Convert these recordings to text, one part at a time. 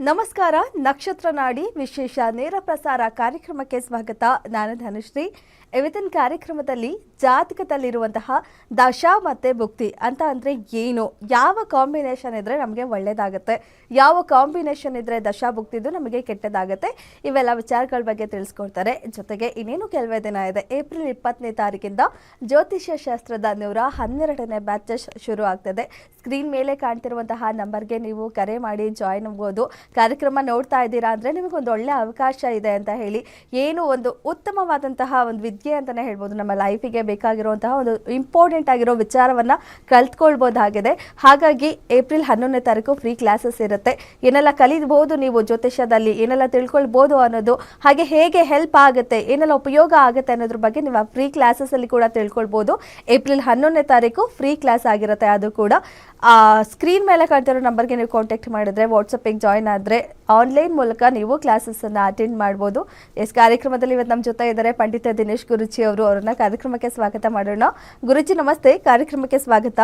ನಮಸ್ಕಾರ. ನಕ್ಷತ್ರ ನಾಡಿ ವಿಶೇಷ ನೇರ ಪ್ರಸಾರ ಕಾರ್ಯಕ್ರಮಕ್ಕೆ ಸ್ವಾಗತ. ನಾನು ಧನುಶ್ರೀ. ಇವತ್ತಿನ ಕಾರ್ಯಕ್ರಮದಲ್ಲಿ ಜಾತಕದಲ್ಲಿರುವಂತಹ ದಶಾ ಮತ್ತು ಭುಕ್ತಿ ಅಂತ ಅಂದರೆ ಏನು, ಯಾವ ಕಾಂಬಿನೇಷನ್ ಇದ್ದರೆ ನಮಗೆ ಒಳ್ಳೆಯದಾಗುತ್ತೆ, ಯಾವ ಕಾಂಬಿನೇಷನ್ ಇದ್ದರೆ ದಶಾ ಭುಕ್ತಿದು ನಮಗೆ ಕೆಟ್ಟದಾಗುತ್ತೆ, ಇವೆಲ್ಲ ವಿಚಾರಗಳ ಬಗ್ಗೆ ತಿಳಿಸ್ಕೊಡ್ತಾರೆ. ಜೊತೆಗೆ ಇನ್ನೇನು ಕೆಲವೇ ದಿನ ಇದೆ. ಏಪ್ರಿಲ್ 20ನೇ ತಾರೀಕಿಂದ ಜ್ಯೋತಿಷ್ಯ ಶಾಸ್ತ್ರದ 112ನೇ ಬ್ಯಾಚ್ ಶುರು ಆಗ್ತದೆ. ಸ್ಕ್ರೀನ್ ಮೇಲೆ ಕಾಣ್ತಿರುವಂತಹ ನಂಬರ್ಗೆ ನೀವು ಕರೆ ಮಾಡಿ ಜಾಯ್ನ್ ಆಗ್ಬೋದು. ಕಾರ್ಯಕ್ರಮ ನೋಡ್ತಾ ಇದ್ದೀರಾ ಅಂದರೆ ನಿಮಗೊಂದು ಒಳ್ಳೆ ಅವಕಾಶ ಇದೆ ಅಂತ ಹೇಳಿ, ಏನು ಒಂದು ಉತ್ತಮವಾದಂತಹ ಒಂದು ವಿದ್ಯೆ ಅಂತಲೇ ಹೇಳ್ಬೋದು. ನಮ್ಮ ಲೈಫಿಗೆ ಬೇಕಾಗಿರುವಂತಹ ಒಂದು ಇಂಪಾರ್ಟೆಂಟ್ ಆಗಿರೋ ವಿಚಾರವನ್ನು ಕಲ್ತ್ಕೊಳ್ಬೋದಾಗಿದೆ. ಹಾಗಾಗಿ ಏಪ್ರಿಲ್ 11ನೇ ತಾರೀಕು ಫ್ರೀ ಕ್ಲಾಸಸ್ ಇರುತ್ತೆ. ಏನೆಲ್ಲ ಕಲಿಬಹುದು ನೀವು ಜ್ಯೋತಿಷ್ಯದಲ್ಲಿ, ಏನೆಲ್ಲ ತಿಳ್ಕೊಳ್ಬೋದು ಅನ್ನೋದು, ಹಾಗೆ ಹೇಗೆ ಹೆಲ್ಪ್ ಆಗುತ್ತೆ, ಏನೆಲ್ಲ ಉಪಯೋಗ ಆಗುತ್ತೆ ಅನ್ನೋದ್ರ ಬಗ್ಗೆ ನೀವು ಆ ಫ್ರೀ ಕ್ಲಾಸಸ್ಸಲ್ಲಿ ಕೂಡ ತಿಳ್ಕೊಳ್ಬೋದು. ಏಪ್ರಿಲ್ 11ನೇ ತಾರೀಕು ಫ್ರೀ ಕ್ಲಾಸ್ ಆಗಿರುತ್ತೆ. ಅದು ಕೂಡ ಸ್ಕ್ರೀನ್ ಮೇಲೆ ಕಾಣ್ತಿರೋ ನಂಬರ್ಗೆ ನೀವು ಕಾಂಟ್ಯಾಕ್ಟ್ ಮಾಡಿದ್ರೆ, ವಾಟ್ಸಪ್ಪಿಗೆ ಜಾಯ್ನ್ ಆದರೆ ಆನ್ಲೈನ್ ಮೂಲಕ ನೀವು ಕ್ಲಾಸಸ್ಸನ್ನು ಅಟೆಂಡ್ ಮಾಡ್ಬೋದು. ಕಾರ್ಯಕ್ರಮದಲ್ಲಿ ಇವತ್ತು ನಮ್ಮ ಜೊತೆ ಇದ್ದಾರೆ ಪಂಡಿತ ದಿನೇಶ್ ಗುರುಜಿ ಅವರು. ಅವರನ್ನ ಕಾರ್ಯಕ್ರಮಕ್ಕೆ ಸ್ವಾಗತ ಮಾಡೋಣ. ಗುರುಜಿ ನಮಸ್ತೆ, ಕಾರ್ಯಕ್ರಮಕ್ಕೆ ಸ್ವಾಗತ.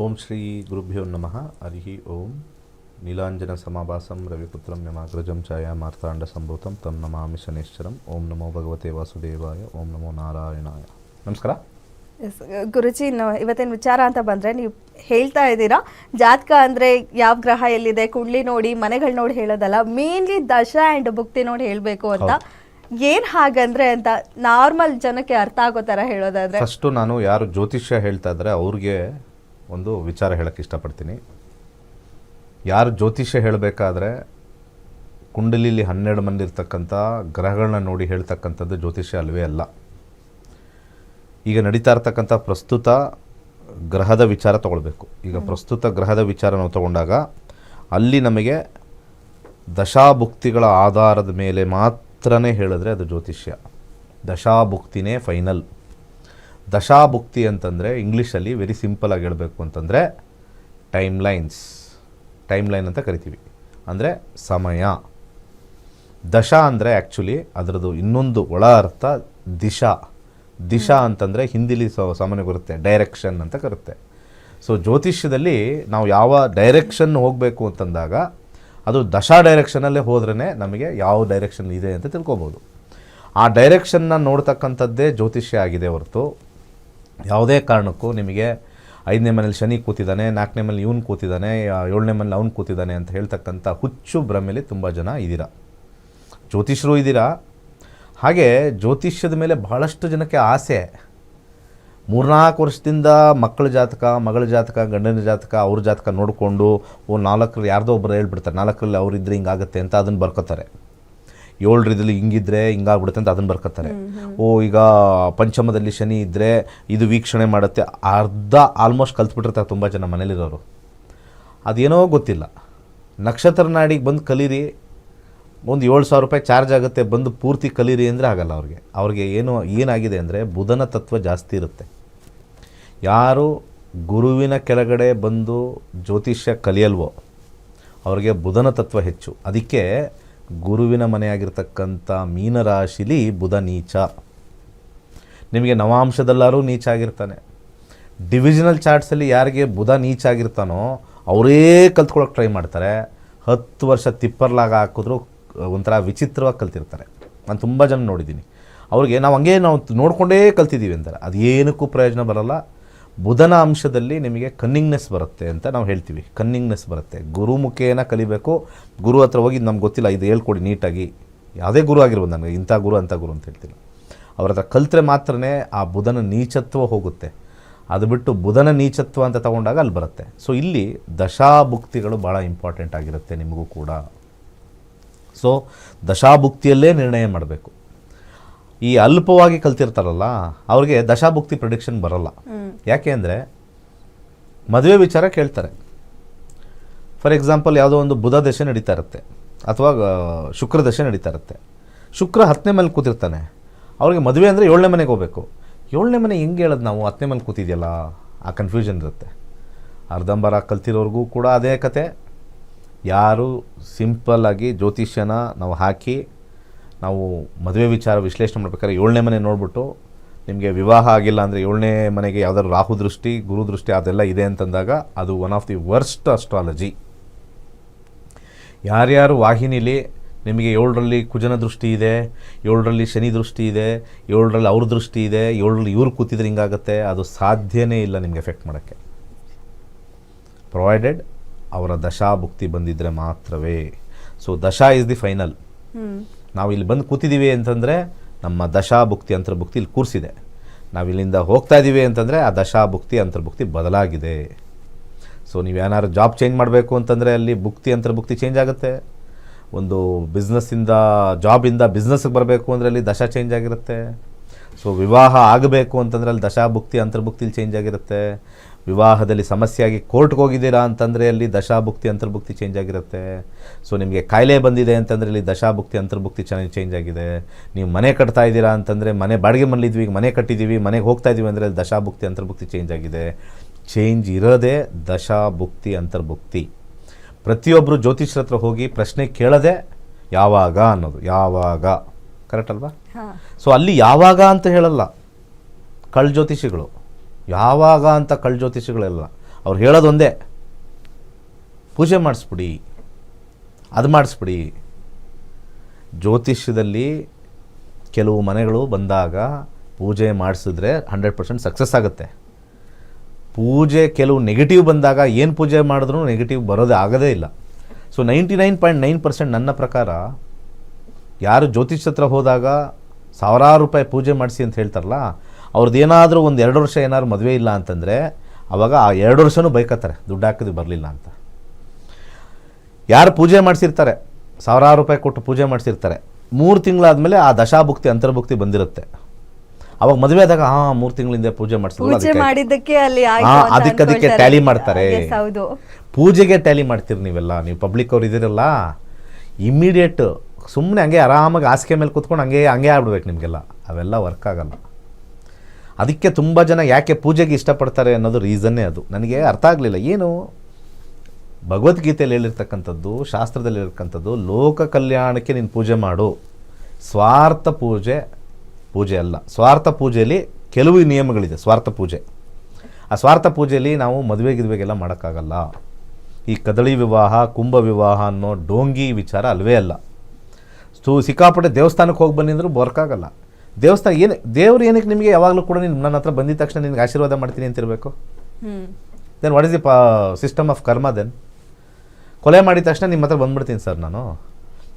ಓಂ ಶ್ರೀ ಗುರುಭ್ಯೋ ನಮಃ. ಹರಿ ಓಂ. ನೀಲಾಂಜನ ಸಮಾಭಾಸಂ ರವಿಪುತ್ರಂ ಯಮಾಗ್ರಜಂ ಛಾಯಾ ಮಾರ್ತಾಂಡ ಸಂಭೂತಂ ತಂ ನಮಾಮಿ ಶನೇಶ್ವರಂ. ಓಂ ನಮೋ ಭಗವತೆ ವಾಸುದೇವಾಯ. ಓಂ ನಮೋ ನಾರಾಯಣಾಯ. ನಮಸ್ಕಾರ ಗುರುಜಿ. ಇವತ್ತಿನ ವಿಚಾರ ಅಂತ ಬಂದರೆ, ನೀವು ಹೇಳ್ತಾ ಇದ್ದೀರಾ ಜಾತಕ ಅಂದರೆ ಯಾವ ಗ್ರಹ ಎಲ್ಲಿದೆ, ಕುಂಡ್ಲಿ ನೋಡಿ ಮನೆಗಳು ನೋಡಿ ಹೇಳೋದಲ್ಲ, ಮೇನ್ಲಿ ದಶಾ ಆ್ಯಂಡ್ ಭುಕ್ತಿ ನೋಡಿ ಹೇಳಬೇಕು ಅಂತ. ಏನು ಹಾಗಂದ್ರೆ ಅಂತ ನಾರ್ಮಲ್ ಜನಕ್ಕೆ ಅರ್ಥ ಆಗೋ ಥರ ಹೇಳೋದಾದ್ರೆ, ಫಸ್ಟು ನಾನು ಯಾರು ಜ್ಯೋತಿಷ್ಯ ಹೇಳ್ತಾ ಇದ್ದಾರೆ ಅವ್ರಿಗೆ ಒಂದು ವಿಚಾರ ಹೇಳೋಕ್ಕೆ ಇಷ್ಟಪಡ್ತೀನಿ. ಯಾರು ಜ್ಯೋತಿಷ್ಯ ಹೇಳಬೇಕಾದ್ರೆ ಕುಂಡಲಿಲಿ 12 ಮಂದಿ ಇರ್ತಕ್ಕಂಥ ಗ್ರಹಗಳನ್ನ ನೋಡಿ ಹೇಳ್ತಕ್ಕಂಥದ್ದು ಜ್ಯೋತಿಷ್ಯ ಅಲ್ವೇ ಅಲ್ಲ. ಈಗ ನಡೀತಾ ಇರ್ತಕ್ಕಂಥ ಪ್ರಸ್ತುತ ಗ್ರಹದ ವಿಚಾರ ತೊಗೊಳ್ಬೇಕು. ಈಗ ಪ್ರಸ್ತುತ ಗ್ರಹದ ವಿಚಾರ ನಾವು ತಗೊಂಡಾಗ ಅಲ್ಲಿ ನಮಗೆ ದಶಾಭುಕ್ತಿಗಳ ಆಧಾರದ ಮೇಲೆ ಮಾತ್ರನೇ ಹೇಳಿದ್ರೆ ಅದು ಜ್ಯೋತಿಷ್ಯ. ದಶಾಭುಕ್ತಿನೇ ಫೈನಲ್. ದಶಾಭುಕ್ತಿ ಅಂತಂದರೆ ಇಂಗ್ಲೀಷಲ್ಲಿ ವೆರಿ ಸಿಂಪಲ್ ಆಗಿ ಹೇಳಬೇಕು ಅಂತಂದರೆ ಟೈಮ್ ಲೈನ್ ಅಂತ ಕರಿತೀವಿ. ಅಂದರೆ ಸಮಯ. ದಶಾ ಅಂದರೆ ಆ್ಯಕ್ಚುಲಿ ಅದರದ್ದು ಇನ್ನೊಂದು ಒಳ ಅರ್ಥ ದಿಶಾ ಅಂತಂದರೆ ಹಿಂದಿಲಿ ಸಾಮಾನ್ಯ ಬರುತ್ತೆ ಡೈರೆಕ್ಷನ್ ಅಂತ ಕರುತ್ತೆ. ಸೊ ಜ್ಯೋತಿಷ್ಯದಲ್ಲಿ ನಾವು ಯಾವ ಡೈರೆಕ್ಷನ್ ಹೋಗಬೇಕು ಅಂತಂದಾಗ ಅದು ದಶಾ ಡೈರೆಕ್ಷನಲ್ಲೇ ಹೋದ್ರೇ ನಮಗೆ ಯಾವ ಡೈರೆಕ್ಷನ್ ಇದೆ ಅಂತ ತಿಳ್ಕೊಬೋದು. ಆ ಡೈರೆಕ್ಷನ್ನ ನೋಡ್ತಕ್ಕಂಥದ್ದೇ ಜ್ಯೋತಿಷ್ಯ ಆಗಿದೆ ಹೊರತು ಯಾವುದೇ ಕಾರಣಕ್ಕೂ ನಿಮಗೆ 5ನೇ ಮನೇಲಿ ಶನಿ ಕೂತಿದ್ದಾನೆ, 4ನೇ ಮನೇಲಿ ಇವನು ಕೂತಿದ್ದಾನೆ, 7ನೇ ಮನೇಲಿ ಅವನು ಕೂತಿದ್ದಾನೆ ಅಂತ ಹೇಳ್ತಕ್ಕಂಥ ಹುಚ್ಚು ಭ್ರಮೆಯಲ್ಲಿ ತುಂಬ ಜನ ಇದ್ದೀರಾ. ಜ್ಯೋತಿಷ್ಯರು ಇದ್ದೀರಾ. ಹಾಗೆ ಜ್ಯೋತಿಷ್ಯದ ಮೇಲೆ ಬಹಳಷ್ಟು ಜನಕ್ಕೆ ಆಸೆ. 3-4 ವರ್ಷದಿಂದ ಮಕ್ಕಳ ಜಾತಕ, ಮಗಳ ಜಾತಕ, ಗಂಡನ ಜಾತಕ, ಅವ್ರ ಜಾತಕ ನೋಡಿಕೊಂಡು 4ರಲ್ಲಿ ಯಾರ್ದೋ ಒಬ್ಬರು ಹೇಳ್ಬಿಡ್ತಾರೆ, 4ರಲ್ಲಿ ಅವರಿದ್ದರೆ ಹಿಂಗಾಗುತ್ತೆ ಅಂತ ಅದನ್ನು ಬರ್ಕೋತಾರೆ. 7ರಲ್ಲಿ ಹಿಂಗಿದ್ರೆ ಹಿಂಗಾಗ್ಬಿಡುತ್ತೆ ಅಂತ ಅದನ್ನು ಬರ್ಕೋತಾರೆ. ಈಗ ಪಂಚಮದಲ್ಲಿ ಶನಿ ಇದ್ದರೆ ಇದು ವೀಕ್ಷಣೆ ಮಾಡುತ್ತೆ. ಆಲ್ಮೋಸ್ಟ್ ಕಲ್ತ್ಬಿಟ್ಟಿರ್ತಾರೆ ತುಂಬ ಜನ ಮನೇಲಿರೋರು. ಅದೇನೋ ಗೊತ್ತಿಲ್ಲ. ನಕ್ಷತ್ರ ನಾಡಿಗೆ ಬಂದು ಕಲೀರಿ, ಒಂದು 7,000 ರೂಪಾಯಿ ಚಾರ್ಜ್ ಆಗುತ್ತೆ, ಬಂದು ಪೂರ್ತಿ ಕಲೀರಿ ಅಂದರೆ ಆಗಲ್ಲ. ಅವ್ರಿಗೆ ಏನಾಗಿದೆ ಅಂದರೆ ಬುಧನ ತತ್ವ ಜಾಸ್ತಿ ಇರುತ್ತೆ. ಯಾರು ಗುರುವಿನ ಕೆಳಗಡೆ ಬಂದು ಜ್ಯೋತಿಷ್ಯ ಕಲಿಯಲ್ವೋ ಅವ್ರಿಗೆ ಬುಧನ ತತ್ವ ಹೆಚ್ಚು. ಅದಕ್ಕೆ ಗುರುವಿನ ಮನೆಯಾಗಿರ್ತಕ್ಕಂಥ ಮೀನರಾಶಿಲಿ ಬುಧ ನೀಚ. ನಿಮಗೆ ನವಾಂಶದಲ್ಲಾರೂ ನೀಚ ಆಗಿರ್ತಾನೆ. ಡಿವಿಷನಲ್ ಚಾರ್ಟ್ಸಲ್ಲಿ ಯಾರಿಗೆ ಬುಧ ನೀಚ ಆಗಿರ್ತಾನೋ ಅವರೇ ಕಲ್ತ್ಕೊಳ್ಳೋಕೆ ಟ್ರೈ ಮಾಡ್ತಾರೆ. 10 ವರ್ಷ ತಿಪ್ಪರ್ಲಾಗ ಹಾಕಿದ್ರು ಒಂಥರ ವಿಚಿತ್ರವಾಗಿ ಕಲ್ತಿರ್ತಾರೆ. ನಾನು ತುಂಬ ಜನ ನೋಡಿದ್ದೀನಿ. ಅವ್ರಿಗೆ ನಾವು ನೋಡಿಕೊಂಡೇ ಕಲ್ತಿದ್ದೀವಿ ಅಂತಾರೆ. ಅದು ಏನಕ್ಕೂ ಪ್ರಯೋಜನ ಬರೋಲ್ಲ. ಬುಧನ ಅಂಶದಲ್ಲಿ ನಿಮಗೆ ಕನ್ನಿಂಗ್ನೆಸ್ ಬರುತ್ತೆ ಅಂತ ನಾವು ಹೇಳ್ತೀವಿ. ಕನ್ನಿಂಗ್ನೆಸ್ ಬರುತ್ತೆ. ಗುರು ಮುಖೇನ ಕಲಿಬೇಕು. ಗುರು ಹತ್ರ ಹೋಗಿ ನಮ್ಗೆ ಗೊತ್ತಿಲ್ಲ, ಇದು ಹೇಳ್ಕೊಡಿ ನೀಟಾಗಿ. ಯಾವುದೇ ಗುರು ಆಗಿರ್ಬೋದು, ನನಗೆ ಇಂಥ ಗುರು ಅಂಥ ಗುರು ಅಂತ ಹೇಳ್ತಿಲ್ಲ. ಅವ್ರ ಹತ್ರ ಕಲ್ತ್ರೆ ಮಾತ್ರನೇ ಆ ಬುಧನ ನೀಚತ್ವ ಹೋಗುತ್ತೆ. ಅದು ಬಿಟ್ಟು ಬುಧನ ನೀಚತ್ವ ಅಂತ ತಗೊಂಡಾಗ ಅಲ್ಲಿ ಬರುತ್ತೆ. ಸೊ ಇಲ್ಲಿ ದಶಾಭುಕ್ತಿಗಳು ಭಾಳ ಇಂಪಾರ್ಟೆಂಟ್ ಆಗಿರುತ್ತೆ ನಿಮಗೂ ಕೂಡ. ಸೊ ದಶಾಭುಕ್ತಿಯಲ್ಲೇ ನಿರ್ಣಯ ಮಾಡಬೇಕು. ಈ ಅಲ್ಪವಾಗಿ ಕಲ್ತಿರ್ತಾರಲ್ಲ ಅವ್ರಿಗೆ ದಶಾಭುಕ್ತಿ ಪ್ರಿಡಿಕ್ಷನ್ ಬರೋಲ್ಲ. ಯಾಕೆ ಅಂದರೆ ಮದುವೆ ವಿಚಾರ ಕೇಳ್ತಾರೆ. ಫಾರ್ ಎಕ್ಸಾಂಪಲ್ ಯಾವುದೋ ಒಂದು ಬುಧ ದಶೆ ನಡೀತಾ ಇರುತ್ತೆ ಅಥವಾ ಶುಕ್ರ ದಶೆ ನಡೀತಾ ಇರುತ್ತೆ. ಶುಕ್ರ 10ನೇ ಮನೇಲಿ ಕೂತಿರ್ತಾನೆ. ಅವ್ರಿಗೆ ಮದುವೆ ಅಂದರೆ 7ನೇ ಮನೆಗೆ ಹೋಗಬೇಕು. 7ನೇ ಮನೆ ಹೆಂಗೆ ಹೇಳೋದು ನಾವು, 10ನೇ ಮನೇಲಿ ಕೂತಿದೆಯಲ್ಲ, ಆ ಕನ್ಫ್ಯೂಷನ್ ಇರುತ್ತೆ. ಅರ್ಧಂಬರ ಕಲ್ತಿರೋರ್ಗೂ ಕೂಡ ಅದೇ ಕತೆ. ಯಾರು ಸಿಂಪಲ್ಲಾಗಿ ಜ್ಯೋತಿಷ್ಯನ ನಾವು ಹಾಕಿ ನಾವು ಮದುವೆ ವಿಚಾರ ವಿಶ್ಲೇಷಣೆ ಮಾಡ್ಬೇಕಾದ್ರೆ 7ನೇ ಮನೆ ನೋಡಿಬಿಟ್ಟು ನಿಮಗೆ ವಿವಾಹ ಆಗಿಲ್ಲ ಅಂದರೆ 7ನೇ ಮನೆಗೆ ಯಾವುದಾದ್ರು ರಾಹು ದೃಷ್ಟಿ ಗುರು ದೃಷ್ಟಿ ಅದೆಲ್ಲ ಇದೆ ಅಂತಂದಾಗ ಅದು one of the worst astrology. ಯಾರ್ಯಾರು ವಾಹಿನಿಲಿ ನಿಮಗೆ 7ರಲ್ಲಿ ಕುಜನ ದೃಷ್ಟಿ ಇದೆ, 7ರಲ್ಲಿ ಶನಿ ದೃಷ್ಟಿ ಇದೆ, 7ರಲ್ಲಿ ಅವ್ರ ದೃಷ್ಟಿ ಇದೆ, 7ರಲ್ಲಿ ಇವ್ರು ಕೂತಿದ್ರೆ ಹಿಂಗಾಗುತ್ತೆ, ಅದು ಸಾಧ್ಯನೇ ಇಲ್ಲ ನಿಮಗೆ ಎಫೆಕ್ಟ್ ಮಾಡೋಕ್ಕೆ. ಪ್ರೊವೈಡೆಡ್ ಅವರ ದಶಾಭುಕ್ತಿ ಬಂದಿದ್ದರೆ ಮಾತ್ರವೇ. So dasha is the final. ನಾವು ಇಲ್ಲಿ ಬಂದು ಕೂತಿದ್ದೀವಿ ಅಂತಂದರೆ ನಮ್ಮ ದಶಾಭುಕ್ತಿ ಅಂತರ್ಭುಕ್ತಿ ಇಲ್ಲಿ ಕೂರಿಸಿದೆ. ನಾವು ಇಲ್ಲಿಂದ ಹೋಗ್ತಾ ಇದ್ದೀವಿ ಅಂತಂದರೆ ಆ ದಶಾಭುಕ್ತಿ ಅಂತರ್ಭುಕ್ತಿ ಬದಲಾಗಿದೆ. ಸೊ ನೀವೇನಾದ್ರು ಜಾಬ್ ಚೇಂಜ್ ಮಾಡಬೇಕು ಅಂತಂದರೆ ಅಲ್ಲಿ ಭುಕ್ತಿ ಅಂತರ್ಭುಕ್ತಿ ಚೇಂಜ್ ಆಗುತ್ತೆ. ಒಂದು ಬಿಸ್ನೆಸ್ಸಿಂದ ಜಾಬಿಂದ ಬಿಸ್ನೆಸ್ಗೆ ಬರಬೇಕು ಅಂದರೆ ಅಲ್ಲಿ ದಶಾ ಚೇಂಜ್ ಆಗಿರುತ್ತೆ. ಸೊ ವಿವಾಹ ಆಗಬೇಕು ಅಂತಂದರೆ ಅಲ್ಲಿ ದಶಾಭುಕ್ತಿ ಅಂತರ್ಭುಕ್ತಿಲಿ ಚೇಂಜ್ ಆಗಿರುತ್ತೆ. ವಿವಾಹದಲ್ಲಿ ಸಮಸ್ಯೆಯಾಗಿ ಕೋರ್ಟ್ಗೆ ಹೋಗಿದ್ದೀರಾ ಅಂತಂದರೆ ಅಲ್ಲಿ ದಶಾಭುಕ್ತಿ ಅಂತರ್ಭುಕ್ತಿ ಚೇಂಜ್ ಆಗಿರುತ್ತೆ. ಸೊ ನಿಮಗೆ ಕಾಯಿಲೆ ಬಂದಿದೆ ಅಂತಂದರೆ ಇಲ್ಲಿ ದಶಾಭುಕ್ತಿ ಅಂತರ್ಭುಕ್ತಿ ಚೆನ್ನಾಗಿ ಚೇಂಜ್ ಆಗಿದೆ. ನೀವು ಮನೆ ಕಟ್ತಾ ಇದ್ದೀರಾ ಅಂತಂದರೆ ಮನೆ ಬಾಡಿಗೆ ಮನೇಲಿದ್ವಿ, ಈಗ ಮನೆ ಕಟ್ಟಿದ್ದೀವಿ, ಮನೆಗೆ ಹೋಗ್ತಾ ಇದ್ದೀವಿ ಅಂದರೆ ಅಲ್ಲಿ ದಶಾಭುಕ್ತಿ ಅಂತರ್ಭುಕ್ತಿ ಚೇಂಜ್ ಆಗಿದೆ. ಚೇಂಜ್ ಇರೋದೇ ದಶಾಭುಕ್ತಿ ಅಂತರ್ಭುಕ್ತಿ. ಪ್ರತಿಯೊಬ್ಬರು ಜ್ಯೋತಿಷ್ಯರ ಹತ್ರ ಹೋಗಿ ಪ್ರಶ್ನೆ ಕೇಳದೆ ಯಾವಾಗ ಅನ್ನೋದು, ಯಾವಾಗ, ಕರೆಕ್ಟ್ ಅಲ್ವಾ? ಸೊ ಅಲ್ಲಿ ಯಾವಾಗ ಅಂತ ಹೇಳಲ್ಲ ಕಳ್ ಜ್ಯೋತಿಷಿಗಳು, ಯಾವಾಗ ಅಂತ ಕಳ್ ಜ್ಯೋತಿಷಿಗಳೆಲ್ಲ ಅವ್ರು ಹೇಳೋದೊಂದೇ, ಪೂಜೆ ಮಾಡಿಸ್ಬಿಡಿ, ಅದು ಮಾಡಿಸ್ಬಿಡಿ. ಜ್ಯೋತಿಷ್ಯದಲ್ಲಿ ಕೆಲವು ಮನೆಗಳು ಬಂದಾಗ ಪೂಜೆ ಮಾಡಿಸಿದ್ರೆ 100% ಸಕ್ಸಸ್ ಆಗುತ್ತೆ. ಪೂಜೆ ಕೆಲವು ನೆಗೆಟಿವ್ ಬಂದಾಗ ಏನು ಪೂಜೆ ಮಾಡಿದ್ರೂ ನೆಗೆಟಿವ್ ಬರೋದೇ ಆಗೋದೇ ಇಲ್ಲ. ಸೊ 99.9% ನನ್ನ ಪ್ರಕಾರ ಯಾರು ಜ್ಯೋತಿಷ್ಯ ಹತ್ರ ಹೋದಾಗ ಸಾವಿರಾರು ರೂಪಾಯಿ ಪೂಜೆ ಮಾಡಿಸಿ ಅಂತ ಹೇಳ್ತಾರಲ್ಲ, ಅವ್ರದ್ದು ಏನಾದರೂ ಒಂದು 2 ವರ್ಷ ಏನಾದ್ರು ಮದುವೆ ಇಲ್ಲ ಅಂತಂದರೆ ಆವಾಗ ಆ 2 ವರ್ಷವೂ ಬೈಕತ್ತಾರೆ, ದುಡ್ಡು ಹಾಕಿದ್ದು ಬರಲಿಲ್ಲ ಅಂತ. ಯಾರು ಪೂಜೆ ಮಾಡಿಸಿರ್ತಾರೆ, ಸಾವಿರಾರು ರೂಪಾಯಿ ಕೊಟ್ಟು ಪೂಜೆ ಮಾಡಿಸಿರ್ತಾರೆ, 3 ತಿಂಗಳಾದಮೇಲೆ ಆ ದಶಾಭುಕ್ತಿ ಅಂತರ್ಭುಕ್ತಿ ಬಂದಿರುತ್ತೆ. ಅವಾಗ ಮದುವೆ ಆದಾಗ 3 ತಿಂಗಳಿಂದ ಪೂಜೆ ಅದಕ್ಕೆ ಟ್ಯಾಲಿ ಮಾಡ್ತಾರೆ. ಪೂಜೆಗೆ ಟ್ಯಾಲಿ ಮಾಡ್ತೀರಿ ನೀವೆಲ್ಲ, ನೀವು ಪಬ್ಲಿಕ್ ಅವ್ರು ಇದ್ದೀರಲ್ಲ, ಇಮ್ಮಿಡಿಯೇಟ್ ಸುಮ್ಮನೆ ಹಂಗೆ ಆರಾಮಾಗಿ ಹಾಸಿಗೆ ಮೇಲೆ ಕೂತ್ಕೊಂಡು ಹಂಗೆ ಆಗ್ಬಿಡ್ಬೇಕು ನಿಮಗೆಲ್ಲ. ಅವೆಲ್ಲ ವರ್ಕ್ ಆಗಲ್ಲ. ಅದಕ್ಕೆ ತುಂಬ ಜನ ಯಾಕೆ ಪೂಜೆಗೆ ಇಷ್ಟಪಡ್ತಾರೆ ಅನ್ನೋದು ರೀಸನ್ನೇ ಅದು. ನನಗೆ ಅರ್ಥ ಆಗಲಿಲ್ಲ. ಏನು ಭಗವದ್ಗೀತೆಯಲ್ಲಿ ಹೇಳಿರ್ತಕ್ಕಂಥದ್ದು, ಶಾಸ್ತ್ರದಲ್ಲಿ ಹೇಳಿರ್ತಕ್ಕಂಥದ್ದು, ಲೋಕ ಕಲ್ಯಾಣಕ್ಕೆ ನೀನು ಪೂಜೆ ಮಾಡು, ಸ್ವಾರ್ಥ ಪೂಜೆ ಅಲ್ಲ. ಸ್ವಾರ್ಥ ಪೂಜೆಯಲ್ಲಿ ಕೆಲವು ನಿಯಮಗಳಿದೆ. ಸ್ವಾರ್ಥ ಪೂಜೆ, ಆ ಸ್ವಾರ್ಥ ಪೂಜೆಯಲ್ಲಿ ನಾವು ಮದುವೆಗೆಲ್ಲ ಮಾಡೋಕ್ಕಾಗಲ್ಲ. ಈ ಕದಳಿ ವಿವಾಹ, ಕುಂಭ ವಿವಾಹ ಅನ್ನೋ ಡೋಂಗಿ ವಿಚಾರ ಅಲ್ವೇ ಅಲ್ಲ. ಸಿಕ್ಕಾಪಟ್ಟೆ ದೇವಸ್ಥಾನಕ್ಕೆ ಹೋಗಿ ಬನ್ನಿ ಅಂದರೂ ಬರ್ಕಾಗಲ್ಲ. ದೇವಸ್ಥಾನ ದೇವ್ರು ಏನಕ್ಕೆ ನಿಮಗೆ ಯಾವಾಗಲೂ ಕೂಡ ನನ್ನ ಹತ್ರ ಬಂದಿದ ತಕ್ಷಣ ನಿನಗೆ ಆಶೀರ್ವಾದ ಮಾಡ್ತೀನಿ ಅಂತಿರಬೇಕು? Then what is the system of karma? Then ಕೊಲೆ ಮಾಡಿದ ತಕ್ಷಣ ನಿಮ್ಮ ಹತ್ರ ಬಂದ್ಬಿಡ್ತೀನಿ ಸರ್,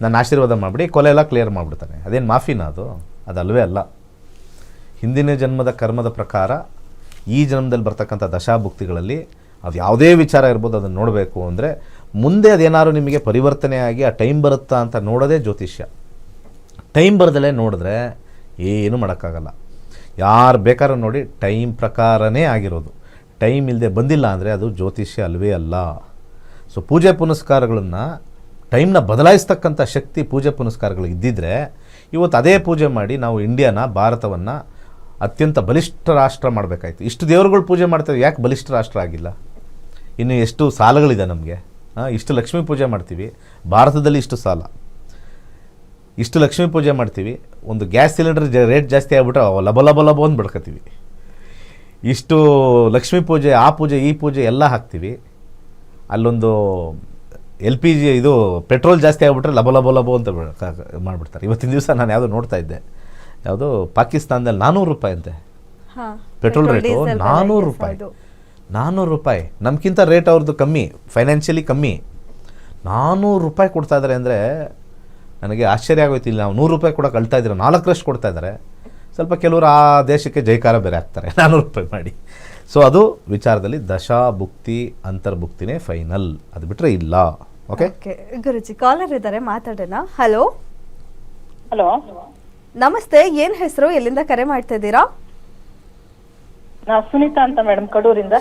ನನ್ನ ಆಶೀರ್ವಾದ ಮಾಡಿಬಿಡಿ, ಕೊಲೆ ಎಲ್ಲ ಕ್ಲಿಯರ್ ಮಾಡಿಬಿಡ್ತಾನೆ. ಅದೇನು ಮಾಫಿನಾ? ಅದಲ್ವೇ ಅಲ್ಲ. ಹಿಂದಿನ ಜನ್ಮದ ಕರ್ಮದ ಪ್ರಕಾರ ಈ ಜನ್ಮದಲ್ಲಿ ಬರ್ತಕ್ಕಂಥ ದಶಾಭುಕ್ತಿಗಳಲ್ಲಿ ಅದು ಯಾವುದೇ ವಿಚಾರ ಇರ್ಬೋದು, ಅದನ್ನು ನೋಡಬೇಕು ಅಂದರೆ ಮುಂದೆ ಅದೇನಾದ್ರು ನಿಮಗೆ ಪರಿವರ್ತನೆಯಾಗಿ ಆ ಟೈಮ್ ಬರುತ್ತಾ ಅಂತ ನೋಡೋದೇ ಜ್ಯೋತಿಷ್ಯ. ಟೈಮ್ ಬರದಲ್ಲೇ ನೋಡಿದ್ರೆ ಏನೂ ಮಾಡೋಕ್ಕಾಗಲ್ಲ. ಯಾರು ಬೇಕಾದ್ರೂ ನೋಡಿ, ಟೈಮ್ ಪ್ರಕಾರನೇ ಆಗಿರೋದು. ಟೈಮ್ ಇಲ್ಲದೆ ಬಂದಿಲ್ಲ ಅಂದರೆ ಅದು ಜ್ಯೋತಿಷ್ಯ ಅಲ್ವೇ ಅಲ್ಲ. ಸೊ ಪೂಜೆ ಪುನಸ್ಕಾರಗಳನ್ನು ಟೈಮ್ನ ಬದಲಾಯಿಸ್ತಕ್ಕಂಥ ಶಕ್ತಿ ಪೂಜೆ ಪುನಸ್ಕಾರಗಳು ಇದ್ದಿದ್ದರೆ ಇವತ್ತು ಅದೇ ಪೂಜೆ ಮಾಡಿ ನಾವು ಇಂಡಿಯಾನ, ಭಾರತವನ್ನು ಅತ್ಯಂತ ಬಲಿಷ್ಠ ರಾಷ್ಟ್ರ ಮಾಡಬೇಕಾಯ್ತು. ಇಷ್ಟು ದೇವರುಗಳು ಪೂಜೆ ಮಾಡ್ತೇವೆ, ಯಾಕೆ ಬಲಿಷ್ಠ ರಾಷ್ಟ್ರ ಆಗಿಲ್ಲ? ಇನ್ನು ಎಷ್ಟು ಸಾಲಗಳಿದೆ ನಮಗೆ. ಇಷ್ಟು ಲಕ್ಷ್ಮೀ ಪೂಜೆ ಮಾಡ್ತೀವಿ, ಭಾರತದಲ್ಲಿ ಇಷ್ಟು ಸಾಲ, ಇಷ್ಟು ಲಕ್ಷ್ಮೀ ಪೂಜೆ ಮಾಡ್ತೀವಿ, ಒಂದು ಗ್ಯಾಸ್ ಸಿಲಿಂಡರ್ ರೇಟ್ ಜಾಸ್ತಿ ಆಗಿಬಿಟ್ರೆ ಲಬ ಒಂದು ಬಡ್ಕೊತೀವಿ. ಇಷ್ಟು ಲಕ್ಷ್ಮೀ ಪೂಜೆ, ಆ ಪೂಜೆ, ಈ ಪೂಜೆ ಎಲ್ಲ ಹಾಕ್ತೀವಿ. ಅಲ್ಲೊಂದು LPG ಇದು ಪೆಟ್ರೋಲ್ ಜಾಸ್ತಿ ಆಗಿಬಿಟ್ರೆ ಲಬ ಅಂತ ಮಾಡಿಬಿಡ್ತಾರೆ. ಇವತ್ತಿನ ದಿವಸ ನಾನು ಯಾವುದೋ ನೋಡ್ತಾ ಇದ್ದೆ, ಯಾವುದೋ ಪಾಕಿಸ್ತಾನದಲ್ಲಿ 400 ರೂಪಾಯಿ ಅಂತೆ ಪೆಟ್ರೋಲ್ ರೇಟು. 400 ರೂಪಾಯಿ, 400 ರೂಪಾಯಿ. ನಮ್ಗಿಂತ ರೇಟ್ ಅವ್ರದ್ದು ಕಮ್ಮಿ, ಫೈನಾನ್ಷಿಯಲಿ ಕಮ್ಮಿ. 400 ರೂಪಾಯಿ ಕೊಡ್ತಾ ಇದ್ದಾರೆ ಅಂದರೆ ನನಗೆ ಆಶ್ಚರ್ಯ ಆಗೋಯ್ತು. ಇಲ್ಲಿ ನಾವು 100 ರೂಪಾಯಿ ಕೊಡೋಕೆ ಅಳ್ತಾ ಇದ್ದೀರ, 4ರಷ್ಟು ಕೊಡ್ತಾ ಇದ್ದಾರೆ. ಸ್ವಲ್ಪ ಕೆಲವರು ಆ ದೇಶಕ್ಕೆ ಜೈಕಾರ ಬೇರೆ ಹಾಕ್ತಾರೆ 400 ರೂಪಾಯಿ ಮಾಡಿ. ಸೊ ಅದು ವಿಚಾರದಲ್ಲಿ ದಶಾಭುಕ್ತಿ ಅಂತರ್ಭುಕ್ತಿನೇ ಫೈನಲ್, ಅದು ಬಿಟ್ಟರೆ ಇಲ್ಲ. ಓಕೆ ಗುರುಜಿ, ಕಾಲರ್ ಇದ್ದಾರೆ, ಮಾತಾಡೋಣ. ಹಲೋ ಹಲೋ, ನಮಸ್ತೆ. ಏನು ಹೆಸರು, ಎಲ್ಲಿಂದ ಕರೆ ಮಾಡ್ತಾ ಇದ್ದೀರಾ? ಸುನೀತಾ ಅಂತ ಮೇಡಮ್, ಕಡೂರಿಂದ.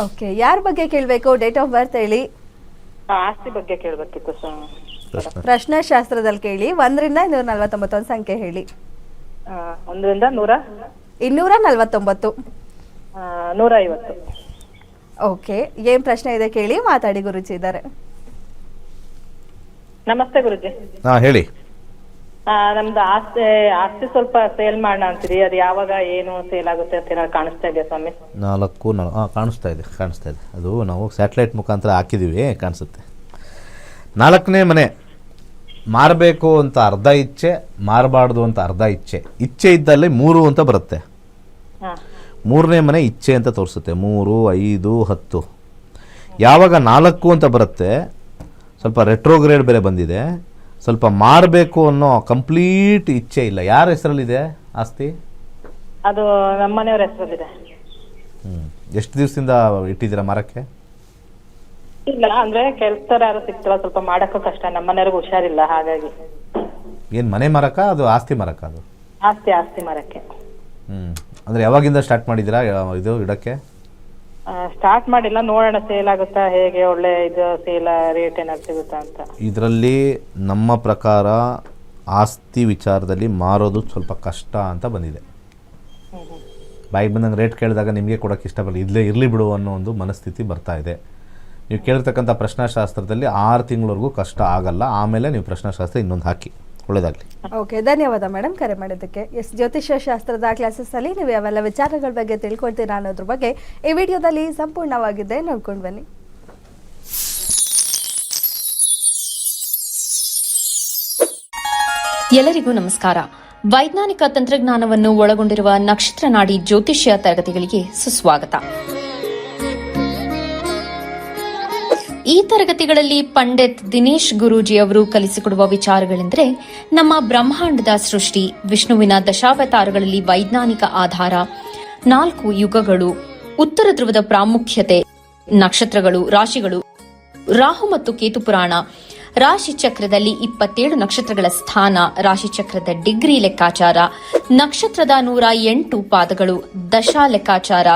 ಓಕೆ, ಯಾರ ಬಗ್ಗೆ ಕೇಳಬೇಕು? ಡೇಟ್ ಆಫ್ ಬರ್ತ್ ಹೇಳಿ. ಆಸ್ತಿ ಬಗ್ಗೆ ಕೇಳಬೇಕಿತ್ತು ಸರ್. ಪ್ರಶ್ನೆ ಶಾಸ್ತ್ರದಲ್ಲಿ ಕೇಳಿ. 1ರಿಂದ 249 ಸಂಖ್ಯೆ ಹೇಳಿ. 1ರಿಂದ 100, 249, 150. ಓಕೆ, ಏನ್ ಪ್ರಶ್ನೆ ಇದೆ ಕೇಳಿ, ಮಾತಾಡಿ. ಗುರುಜಿ ಇದ್ದಾರೆ. ನಮಸ್ತೆ ಗುರುಜಿ. ಹೇಳಿ. ನಮ್ದು ಆಸ್ತಿ ಸ್ವಲ್ಪ ಸೇಲ್ ಮಾಡೋಣ ಅಂತೀರಿ, ಅದು ಯಾವಾಗ ಏನು ಸೇಲ್ ಆಗುತ್ತೆ ಅಂತ ಏನಾದ್ರು ಕಾಣಿಸ್ತಾ ಇದೆಯಾ ಸ್ವಾಮಿ? ಕಾಣಿಸ್ತಾ ಇದೆ ಅದು ನಾವು ಸ್ಯಾಟಲೈಟ್ ಮುಖಾಂತರ ಹಾಕಿದ್ದೀವಿ, ಕಾಣಿಸುತ್ತೆ. 4ನೇ ಮನೆ ಮಾರಬೇಕು ಅಂತ ಅರ್ಧ ಇಚ್ಛೆ, ಮಾರಬಾರ್ದು ಅಂತ ಅರ್ಧ ಇಚ್ಛೆ ಇದ್ದಲ್ಲಿ 3 ಅಂತ ಬರುತ್ತೆ. 3ನೇ ಮನೆ ಇಚ್ಛೆ ಅಂತ ತೋರಿಸುತ್ತೆ, 3, 5, 10. ಯಾವಾಗ 4 ಅಂತ ಬರುತ್ತೆ, ಸ್ವಲ್ಪ ರೆಟ್ರೋಗ್ರೇಡ್ ಬೇರೆ ಬಂದಿದೆ, ಸ್ವಲ್ಪ ಮಾರಬೇಕು ಅನ್ನೋ ಕಂಪ್ಲೀಟ್ ಇಚ್ಛೆ ಇಲ್ಲ. ಯಾರ ಹೆಸರಲ್ಲಿದೆ ಆಸ್ತಿ? ಅದು ನಮ್ಮ ಮನೆಯವ್ರ ಹೆಸರಲ್ಲಿದೆ. ಎಷ್ಟು ದಿವಸದಿಂದ ಇಟ್ಟಿದ್ದೀರಾ ಮಾರಕ್ಕೆ? ಇಲ್ಲ ಅಂದ್ರೆ ಕೆಲ್ಸದವ್ರು ಯಾರು ಸಿಗ್ತಾರ, ಸ್ವಲ್ಪ ಮಾಡಕ್ಕೂ ಕಷ್ಟ, ನಮ್ಮ ಮನೆಯವ್ರಿಗೆ ಹುಷಾರಿಲ್ಲ, ಹಾಗಾಗಿ. ಏನು ಮನೆ ಮಾರಕ ಅದು ಆಸ್ತಿ ಮಾರಕ? ಅದು ಆಸ್ತಿ ಮರಕ್ಕೆ. ಅಂದರೆ ಯಾವಾಗಿಂದ ಸ್ಟಾರ್ಟ್ ಮಾಡಿದ್ದೀರಾ ಇದು ಇಡಕ್ಕೆ? ಸ್ಟಾರ್ಟ್ ಮಾಡಿಲ್ಲ, ನೋಡೋಣ ಸೇಲ್ ಆಗುತ್ತಾ ಹೇಗೆ, ಒಳ್ಳೆ ಇದು ಸೇಲ್ ರೇಟ್ ಏನಾದ್ರು ಸಿಗುತ್ತಾ ಅಂತ. ಇದರಲ್ಲಿ ನಮ್ಮ ಪ್ರಕಾರ ಆಸ್ತಿ ವಿಚಾರದಲ್ಲಿ ಮಾರೋದು ಸ್ವಲ್ಪ ಕಷ್ಟ ಅಂತ ಬಂದಿದೆ. ಬಾಯಿಗೆ ಬಂದಂಗೆ ರೇಟ್ ಕೇಳಿದಾಗ ನಿಮಗೆ ಕೊಡೋಕ್ಕೆ ಇಷ್ಟಪಡಲ್ಲ, ಇರಲಿ ಬಿಡು ಅನ್ನೋ ಒಂದು ಮನಸ್ಥಿತಿ ಬರ್ತಾ ಇದೆ. ನೀವು ಕೇಳಿರ್ತಕ್ಕಂಥ ಪ್ರಶ್ನಾಶಾಸ್ತ್ರದಲ್ಲಿ 6 ತಿಂಗಳವರೆಗೂ ಕಷ್ಟ ಆಗಲ್ಲ, ಆಮೇಲೆ ನೀವು ಪ್ರಶ್ನಾಶಾಸ್ತ್ರ ಇನ್ನೊಂದು ಹಾಕಿ. ಒಳ್ಳೆಯದಾಗಲಿ. ಓಕೆ, ಧನ್ಯವಾದ ಮೇಡಮ್ ಕರೆ ಮಾಡಿದ್ದಕ್ಕೆ. ಜ್ಯೋತಿಷ್ಯ ಶಾಸ್ತ್ರದ ಕ್ಲಾಸಸ್ಸಲ್ಲಿ ನೀವು ಯಾವೆಲ್ಲ ವಿಚಾರಗಳ ಬಗ್ಗೆ ತಿಳ್ಕೊಳ್ತೀರಾ ಅನ್ನೋದ್ರ ಬಗ್ಗೆ ಈ ವಿಡಿಯೋದಲ್ಲಿ ಸಂಪೂರ್ಣವಾಗಿದೆ, ನೋಡ್ಕೊಂಡು ಬನ್ನಿ. ಎಲ್ಲರಿಗೂ ನಮಸ್ಕಾರ. ವೈಜ್ಞಾನಿಕ ತಂತ್ರಜ್ಞಾನವನ್ನು ಒಳಗೊಂಡಿರುವ ನಕ್ಷತ್ರ ನಾಡಿ ಜ್ಯೋತಿಷ್ಯ ತರಗತಿಗಳಿಗೆ ಸುಸ್ವಾಗತ. ಈ ತರಗತಿಗಳಲ್ಲಿ ಪಂಡಿತ್ ದಿನೇಶ್ ಗುರೂಜಿ ಅವರು ಕಲಿಸಿಕೊಡುವ ವಿಚಾರಗಳೆಂದರೆ ನಮ್ಮ ಬ್ರಹ್ಮಾಂಡದ ಸೃಷ್ಟಿ, ವಿಷ್ಣುವಿನ ದಶಾವತಾರಗಳಲ್ಲಿ ವೈಜ್ಞಾನಿಕ ಆಧಾರ, 4 ಯುಗಗಳು, ಉತ್ತರ ಧ್ರುವದ ಪ್ರಾಮುಖ್ಯತೆ, ನಕ್ಷತ್ರಗಳು, ರಾಶಿಗಳು, ರಾಹು ಮತ್ತು ಕೇತು ಪುರಾಣ, ರಾಶಿ ಚಕ್ರದಲ್ಲಿ 27 ನಕ್ಷತ್ರಗಳ ಸ್ಥಾನ, ರಾಶಿ ಚಕ್ರದ ಡಿಗ್ರಿ ಲೆಕ್ಕಾಚಾರ, ನಕ್ಷತ್ರದ 108 ಪಾದಗಳು, ದಶಾ ಲೆಕ್ಕಾಚಾರ,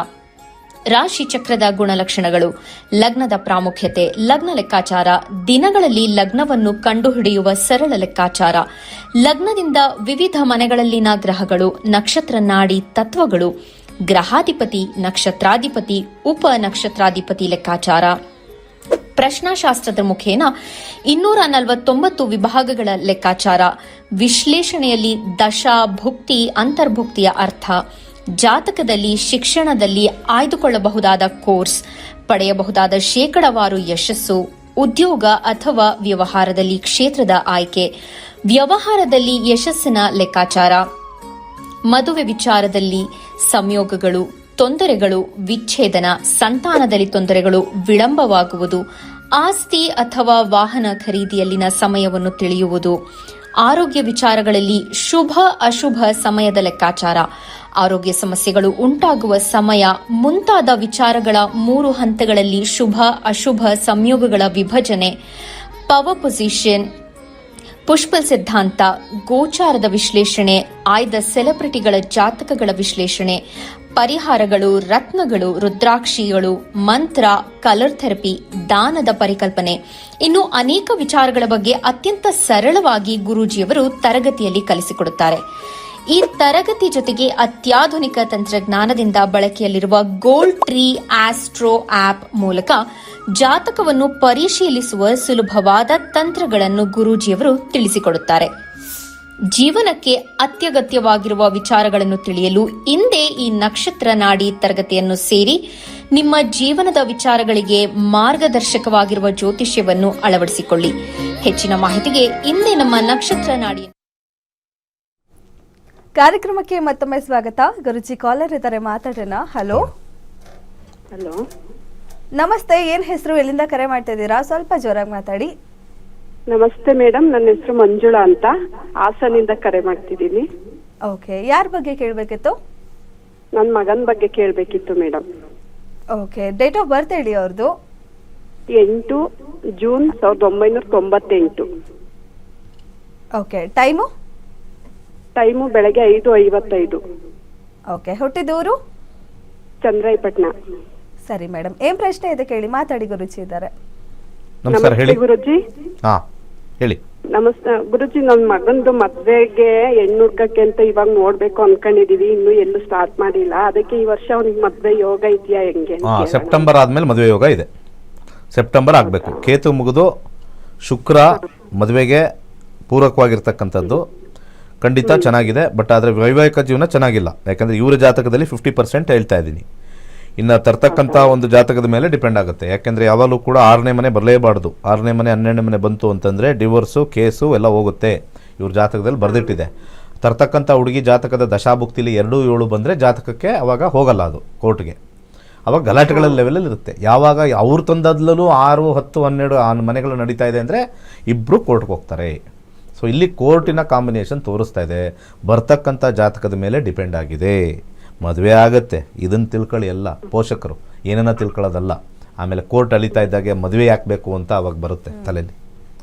ರಾಶಿ ಚಕ್ರದ ಗುಣಲಕ್ಷಣಗಳು, ಲಗ್ನದ ಪ್ರಾಮುಖ್ಯತೆ, ಲಗ್ನ ಲೆಕ್ಕಾಚಾರ, ದಿನಗಳಲ್ಲಿ ಲಗ್ನವನ್ನು ಕಂಡುಹಿಡಿಯುವ ಸರಳ ಲೆಕ್ಕಾಚಾರ, ಲಗ್ನದಿಂದ ವಿವಿಧ ಮನೆಗಳಲ್ಲಿನ ಗ್ರಹಗಳು, ನಕ್ಷತ್ರ ನಾಡಿ ತತ್ವಗಳು, ಗ್ರಹಾಧಿಪತಿ, ನಕ್ಷತ್ರಾಧಿಪತಿ, ಉಪ ನಕ್ಷತ್ರಾಧಿಪತಿ ಲೆಕ್ಕಾಚಾರ, ಪ್ರಶ್ನಾಶಾಸ್ತ್ರದ ಮುಖೇನ 249 ವಿಭಾಗಗಳ ಲೆಕ್ಕಾಚಾರ, ವಿಶ್ಲೇಷಣೆಯಲ್ಲಿ ದಶಾ, ಭುಕ್ತಿ, ಅಂತರ್ಭುಕ್ತಿಯ ಅರ್ಥ, ಜಾತಕದಲ್ಲಿ, ಶಿಕ್ಷಣದಲ್ಲಿ ಆಯ್ದುಕೊಳ್ಳಬಹುದಾದ ಕೋರ್ಸ್, ಪಡೆಯಬಹುದಾದ ಶೇಕಡವಾರು ಯಶಸ್ಸು, ಉದ್ಯೋಗ ಅಥವಾ ವ್ಯವಹಾರದಲ್ಲಿ ಕ್ಷೇತ್ರದ ಆಯ್ಕೆ, ವ್ಯವಹಾರದಲ್ಲಿ ಯಶಸ್ಸಿನ ಲೆಕ್ಕಾಚಾರ, ಮದುವೆ ವಿಚಾರದಲ್ಲಿ ಸಂಯೋಗಗಳು, ತೊಂದರೆಗಳು, ವಿಚ್ಛೇದನ, ಸಂತಾನದಲ್ಲಿ ತೊಂದರೆಗಳು, ವಿಳಂಬವಾಗುವುದು, ಆಸ್ತಿ ಅಥವಾ ವಾಹನ ಖರೀದಿಯಲ್ಲಿನ ಸಮಯವನ್ನು ತಿಳಿಯುವುದು, ಆರೋಗ್ಯ ವಿಚಾರಗಳಲ್ಲಿ ಶುಭ ಅಶುಭ ಸಮಯದ ಲೆಕ್ಕಾಚಾರ, ಆರೋಗ್ಯ ಸಮಸ್ಯೆಗಳು ಉಂಟಾಗುವ ಸಮಯ ಮುಂತಾದ ವಿಚಾರಗಳ 3 ಹಂತಗಳಲ್ಲಿ ಶುಭ ಅಶುಭ ಸಂಯೋಗಗಳ ವಿಭಜನೆ, ಪವರ್ ಪೊಸಿಷನ್, ಪುಷ್ಪಲ್ ಸಿದ್ಧಾಂತ, ಗೋಚಾರದ ವಿಶ್ಲೇಷಣೆ, ಆಯ್ದ ಸೆಲೆಬ್ರಿಟಿಗಳ ಜಾತಕಗಳ ವಿಶ್ಲೇಷಣೆ, ಪರಿಹಾರಗಳು, ರತ್ನಗಳು, ರುದ್ರಾಕ್ಷಿಗಳು, ಮಂತ್ರ, ಕಲರ್ ಥೆರಪಿ, ದಾನದ ಪರಿಕಲ್ಪನೆ, ಇನ್ನು ಅನೇಕ ವಿಚಾರಗಳ ಬಗ್ಗೆ ಅತ್ಯಂತ ಸರಳವಾಗಿ ಗುರೂಜಿಯವರು ತರಗತಿಯಲ್ಲಿ ಕಲಿಸಿಕೊಡುತ್ತಾರೆ. ಈ ತರಗತಿ ಜೊತೆಗೆ ಅತ್ಯಾಧುನಿಕ ತಂತ್ರಜ್ಞಾನದಿಂದ ಬಳಕೆಯಲ್ಲಿರುವ ಗೋಲ್ಡ್ ಟ್ರೀ ಆಸ್ಟ್ರೋ ಆಪ್ ಮೂಲಕ ಜಾತಕವನ್ನು ಪರಿಶೀಲಿಸುವ ಸುಲಭವಾದ ತಂತ್ರಗಳನ್ನು ಗುರೂಜಿಯವರು ತಿಳಿಸಿಕೊಡುತ್ತಾರೆ. ಜೀವನಕ್ಕೆ ಅತ್ಯಗತ್ಯವಾಗಿರುವ ವಿಚಾರಗಳನ್ನು ತಿಳಿಯಲು ಇಂದೇ ಈ ನಕ್ಷತ್ರ ನಾಡಿ ತರಗತಿಯನ್ನು ಸೇರಿ ನಿಮ್ಮ ಜೀವನದ ವಿಚಾರಗಳಿಗೆ ಮಾರ್ಗದರ್ಶಕವಾಗಿರುವ ಜ್ಯೋತಿಷ್ಯವನ್ನು ಅಳವಡಿಸಿಕೊಳ್ಳಿ. ಹೆಚ್ಚಿನ ಮಾಹಿತಿಗೆ ಇಂದೇ ನಮ್ಮ ನಕ್ಷತ್ರ ನಾಡಿ ಕಾರ್ಯಕ್ರಮಕ್ಕೆ ಮತ್ತೊಮ್ಮೆ ಸ್ವಾಗತ. ಗುರುಜಿ ಕಾಲರ್ ಇದ್ದಾರೆ, ಮಾತಾಡೋಣ. ಹಲೋ. ಹಲೋ, ನಮಸ್ತೆ. ಏನ್ ಹೆಸರು, ಎಲ್ಲಿಂದ ಕರೆ ಮಾಡ್ತಾ ಇದ್ದೀರಾ? ಸ್ವಲ್ಪ ಜೋರಾಗಿ ಮಾತಾಡಿ. ನಮಸ್ತೆ ಮೇಡಮ್, ನನ್ನ ಹೆಸರು ಮಂಜುಳಾ ಅಂತ, ಹಾಸನಿಂದ ಕರೆ ಮಾಡ್ತಿದ್ದೀನಿ. ಓಕೆ, ಯಾರ ಬಗ್ಗೆ ಕೇಳಬೇಕಿತ್ತು? ನನ್ನ ಮಗನ ಬಗ್ಗೆ ಕೇಳಬೇಕಿತ್ತು madam. Okay, date of birth ಹೇಳಿ ಅವ್ರದ್ದು. 8 ಜೂನ್ 1998. ಓಕೆ, ಟೈಮು ಬೆಳಗ್ಗೆ 5:55. ಓಕೆ, ಹುಟ್ಟಿದೂರು? ಚಂದ್ರಾಯಪಟ್ಟಣ. ಸರಿ ಮೇಡಮ್, ಏನ್ ಪ್ರಶ್ನೆ ಇದೆ ಕೇಳಿ, ಮಾತಾಡಿ. ಗುರುಜಿ ಇದ್ದಾರೆ. ನಮಸ್ಕಾರ, ಹೇಳಿ ಗುರುಜಿ. ಹೇಳಿ. ನಮಸ್ತೆ ಗುರುಜಿ, ನನ್ನ ಮಗಂದು ಮದ್ವೆಗೆ ಹೆಣ್ಣು ಹುಡ್ಕಕ್ಕೆ ಅಂತ ಇವಾಗ ನೋಡ್ಬೇಕು ಅನ್ಕೊಂಡಿದೀವಿ, ಇನ್ನು ಎಲ್ಲೂ ಸ್ಟಾರ್ಟ್ ಮಾಡಿಲ್ಲ. ಅದಕ್ಕೆ ಈ ವರ್ಷ ಅವ್ನಿಗೆ ಮದ್ವೆ ಯೋಗ ಇದೆಯಾ ಹೆಂಗೆ? ಸೆಪ್ಟೆಂಬರ್ ಆದ್ಮೇಲೆ ಮದುವೆ ಯೋಗ ಇದೆ. ಸೆಪ್ಟೆಂಬರ್ ಆಗಬೇಕು. ಕೇತು ಮುಗಿದು ಶುಕ್ರ ಮದುವೆಗೆ ಪೂರಕವಾಗಿರ್ತಕ್ಕಂಥದ್ದು. ಖಂಡಿತ ಚೆನ್ನಾಗಿದೆ. ಬಟ್ ಆದರೆ ವೈವಾಹಿಕ ಜೀವನ ಚೆನ್ನಾಗಿಲ್ಲ. ಯಾಕಂದರೆ ಇವರ ಜಾತಕದಲ್ಲಿ 50% ಹೇಳ್ತಾ ಇದ್ದೀನಿ. ಇನ್ನು ತರ್ತಕ್ಕಂಥ ಒಂದು ಜಾತಕದ ಮೇಲೆ ಡಿಪೆಂಡ್ ಆಗುತ್ತೆ. ಯಾಕೆಂದರೆ ಯಾವಾಗಲೂ ಕೂಡ 6ನೇ ಮನೆ ಬರಲೇಬಾರ್ದು. 6ನೇ ಮನೆ 12ನೇ ಮನೆ ಬಂತು ಅಂತಂದರೆ ಡಿವೋರ್ಸು ಕೇಸು ಎಲ್ಲ ಹೋಗುತ್ತೆ. ಇವ್ರ ಜಾತಕದಲ್ಲಿ ಬರೆದಿಟ್ಟಿದೆ. ತರ್ತಕ್ಕಂಥ ಹುಡುಗಿ ಜಾತಕದ ದಶಾಭುಕ್ತಿಲಿ 2, 7 ಬಂದರೆ ಜಾತಕಕ್ಕೆ ಅವಾಗ ಹೋಗಲ್ಲ ಅದು ಕೋರ್ಟ್ಗೆ. ಅವಾಗ ಗಲಾಟೆಗಳ ಲೆವೆಲಲ್ಲಿ ಇರುತ್ತೆ. ಯಾವಾಗ ಅವ್ರು ತಂದದ್ಲೂ 6, 10, 12 ಮನೆಗಳು ನಡೀತಾ ಇದೆ ಅಂದರೆ ಇಬ್ಬರು ಕೋರ್ಟ್ಗೆ ಹೋಗ್ತಾರೆ. ಸೊ ಇಲ್ಲಿ ಕೋರ್ಟಿನ ಕಾಂಬಿನೇಷನ್ ತೋರಿಸ್ತಾ ಇದೆ. ಬರ್ತಕ್ಕಂಥ ಜಾತಕದ ಮೇಲೆ ಡಿಪೆಂಡ್ ಆಗಿದೆ. ಮದುವೆ ಆಗುತ್ತೆ, ಇದನ್ನು ತಿಳ್ಕೊಳ್ಳಿ. ಎಲ್ಲ ಪೋಷಕರು ಏನನ್ನ ತಿಳ್ಕೊಳ್ಳೋದಲ್ಲ. ಆಮೇಲೆ ಕೋರ್ಟ್ ಅಳಿತಾ ಇದ್ದಾಗೆ ಮದುವೆ ಯಾಕಬೇಕು ಅಂತ ಅವಾಗ ಬರುತ್ತೆ ತಲೆಯಲ್ಲಿ.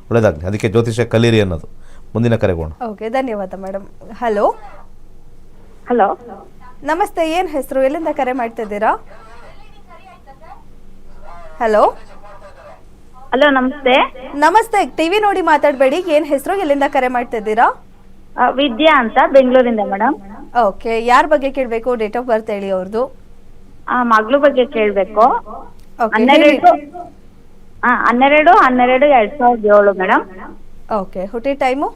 ಒಳ್ಳೆಯದಾಗಲಿ. ಅದಕ್ಕೆ ಜ್ಯೋತಿಷ್ಯ ಕಲೀರಿ ಅನ್ನೋದು. ಮುಂದಿನ ಕರೆಗೋಣ. ಓಕೆ, ಧನ್ಯವಾದ ಮೇಡಮ್. ಹಲೋ ಹಲೋ, ನಮಸ್ತೆ, ಏನು ಹೆಸರು, ಎಲ್ಲಿಂದ ಕರೆ ಮಾಡ್ತಿದ್ದೀರಾ? ಹಲೋ ಹಲೋ, ನಮಸ್ತೆ. ನಮಸ್ತೆ, ಟಿವಿ ನೋಡಿ ಮಾತಾಡಬೇಡಿ. ಏನು ಹೆಸರು, ಎಲ್ಲಿಂದ ಕರೆ ಮಾಡ್ತಿದ್ದೀರಾ? ವಿದ್ಯಾ ಅಂತ, ಬೆಂಗಳೂರಿಂದ ಮೇಡಮ್. ಓಕೆ, ಯಾರ ಬಗ್ಗೆ ಕೇಳಬೇಕು? ಡೇಟ್ ಆಫ್ ಬರ್ತ್ ಹೇಳಿ ಅವ್ರದ್ದು. ಮಗಳ ಬಗ್ಗೆ ಕೇಳಬೇಕು. Okay, 12/12/2007 madam. ಓಕೆ, ಹುಟ್ಟಿ ಟೈಮು?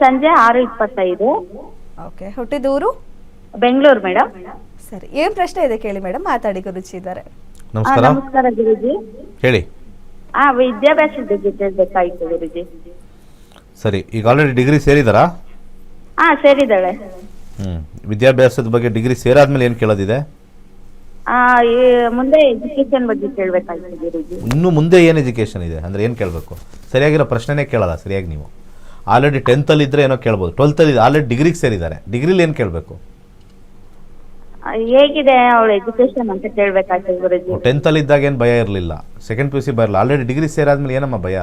ಸಂಜೆ 6:25. ಓಕೆ, ಹುಟ್ಟಿದೂರು? ಬೆಂಗಳೂರು ಮೇಡಮ್. ಸರಿ, ಏನು ಪ್ರಶ್ನೆ ಇದೆ ಕೇಳಿ ಮೇಡಮ್, ಮಾತಾಡಿ, ಗುರುಜಿ ಇದ್ದಾರೆ. ನಮಸ್ಕಾರ, ನಮಸ್ಕಾರ ಗುರುಜಿ. ಹೇಳಿ. ವಿದ್ಯಾಭ್ಯಾಸದ ಬಗ್ಗೆ ಕೇಳಬೇಕಾಯ್ತು ಗುರುಜಿ. ಸರಿ, ಈಗ ಆಲ್ರೆಡಿ ಡಿಗ್ರಿ ಸೇರಿದಾರಾ? ಸೇರಿದ್ದಾಳೆ. ವಿದ್ಯಾಭ್ಯಾಸದ ಬಗ್ಗೆ ಡಿಗ್ರಿ ಸೇರಾದ್ಮೇಲೆ ಏನು ಕೇಳೋದಿದೆ? ಈ ಮುಂದೆ ಎಜುಕೇಶನ್ ಬಗ್ಗೆ ಕೇಳಬೇಕಾಯ್ತು ಗುರುಜಿ. ಇನ್ನು ಮುಂದೆ ಏನು ಎಜುಕೇಷನ್ ಇದೆ ಅಂದರೆ ಏನು ಕೇಳಬೇಕು? ಸರಿಯಾಗಿರೋ ಪ್ರಶ್ನೆನೇ ಕೇಳಲ್ಲ ಸರಿಯಾಗಿ. ನೀವು ಆಲ್ರೆಡಿ 10th ಇದ್ದರೆ ಏನೋ ಕೇಳ್ಬೋದು. 12th ಆಲ್ರೆಡಿ ಡಿಗ್ರಿಗೆ ಸೇರಿದ್ದಾರೆ. ಡಿಗ್ರಿಲಿ ಏನು ಕೇಳಬೇಕು? ಹೇಗಿದೆ ಅವಳ ಎಜುಕೇಶನ್ ಅಂತ ಕೇಳಬೇಕಾಯ್ತು ಗುರುಜಿ. 10th ಇದ್ದಾಗ ಏನು ಭಯ ಇರಲಿಲ್ಲ, ಸೆಕೆಂಡ್ PUC ಬರಲ್ಲ. ಆಲ್ರೆಡಿ ಡಿಗ್ರಿ ಸೇರಾದ್ಮೇಲೆ ಏನಮ್ಮ ಭಯ?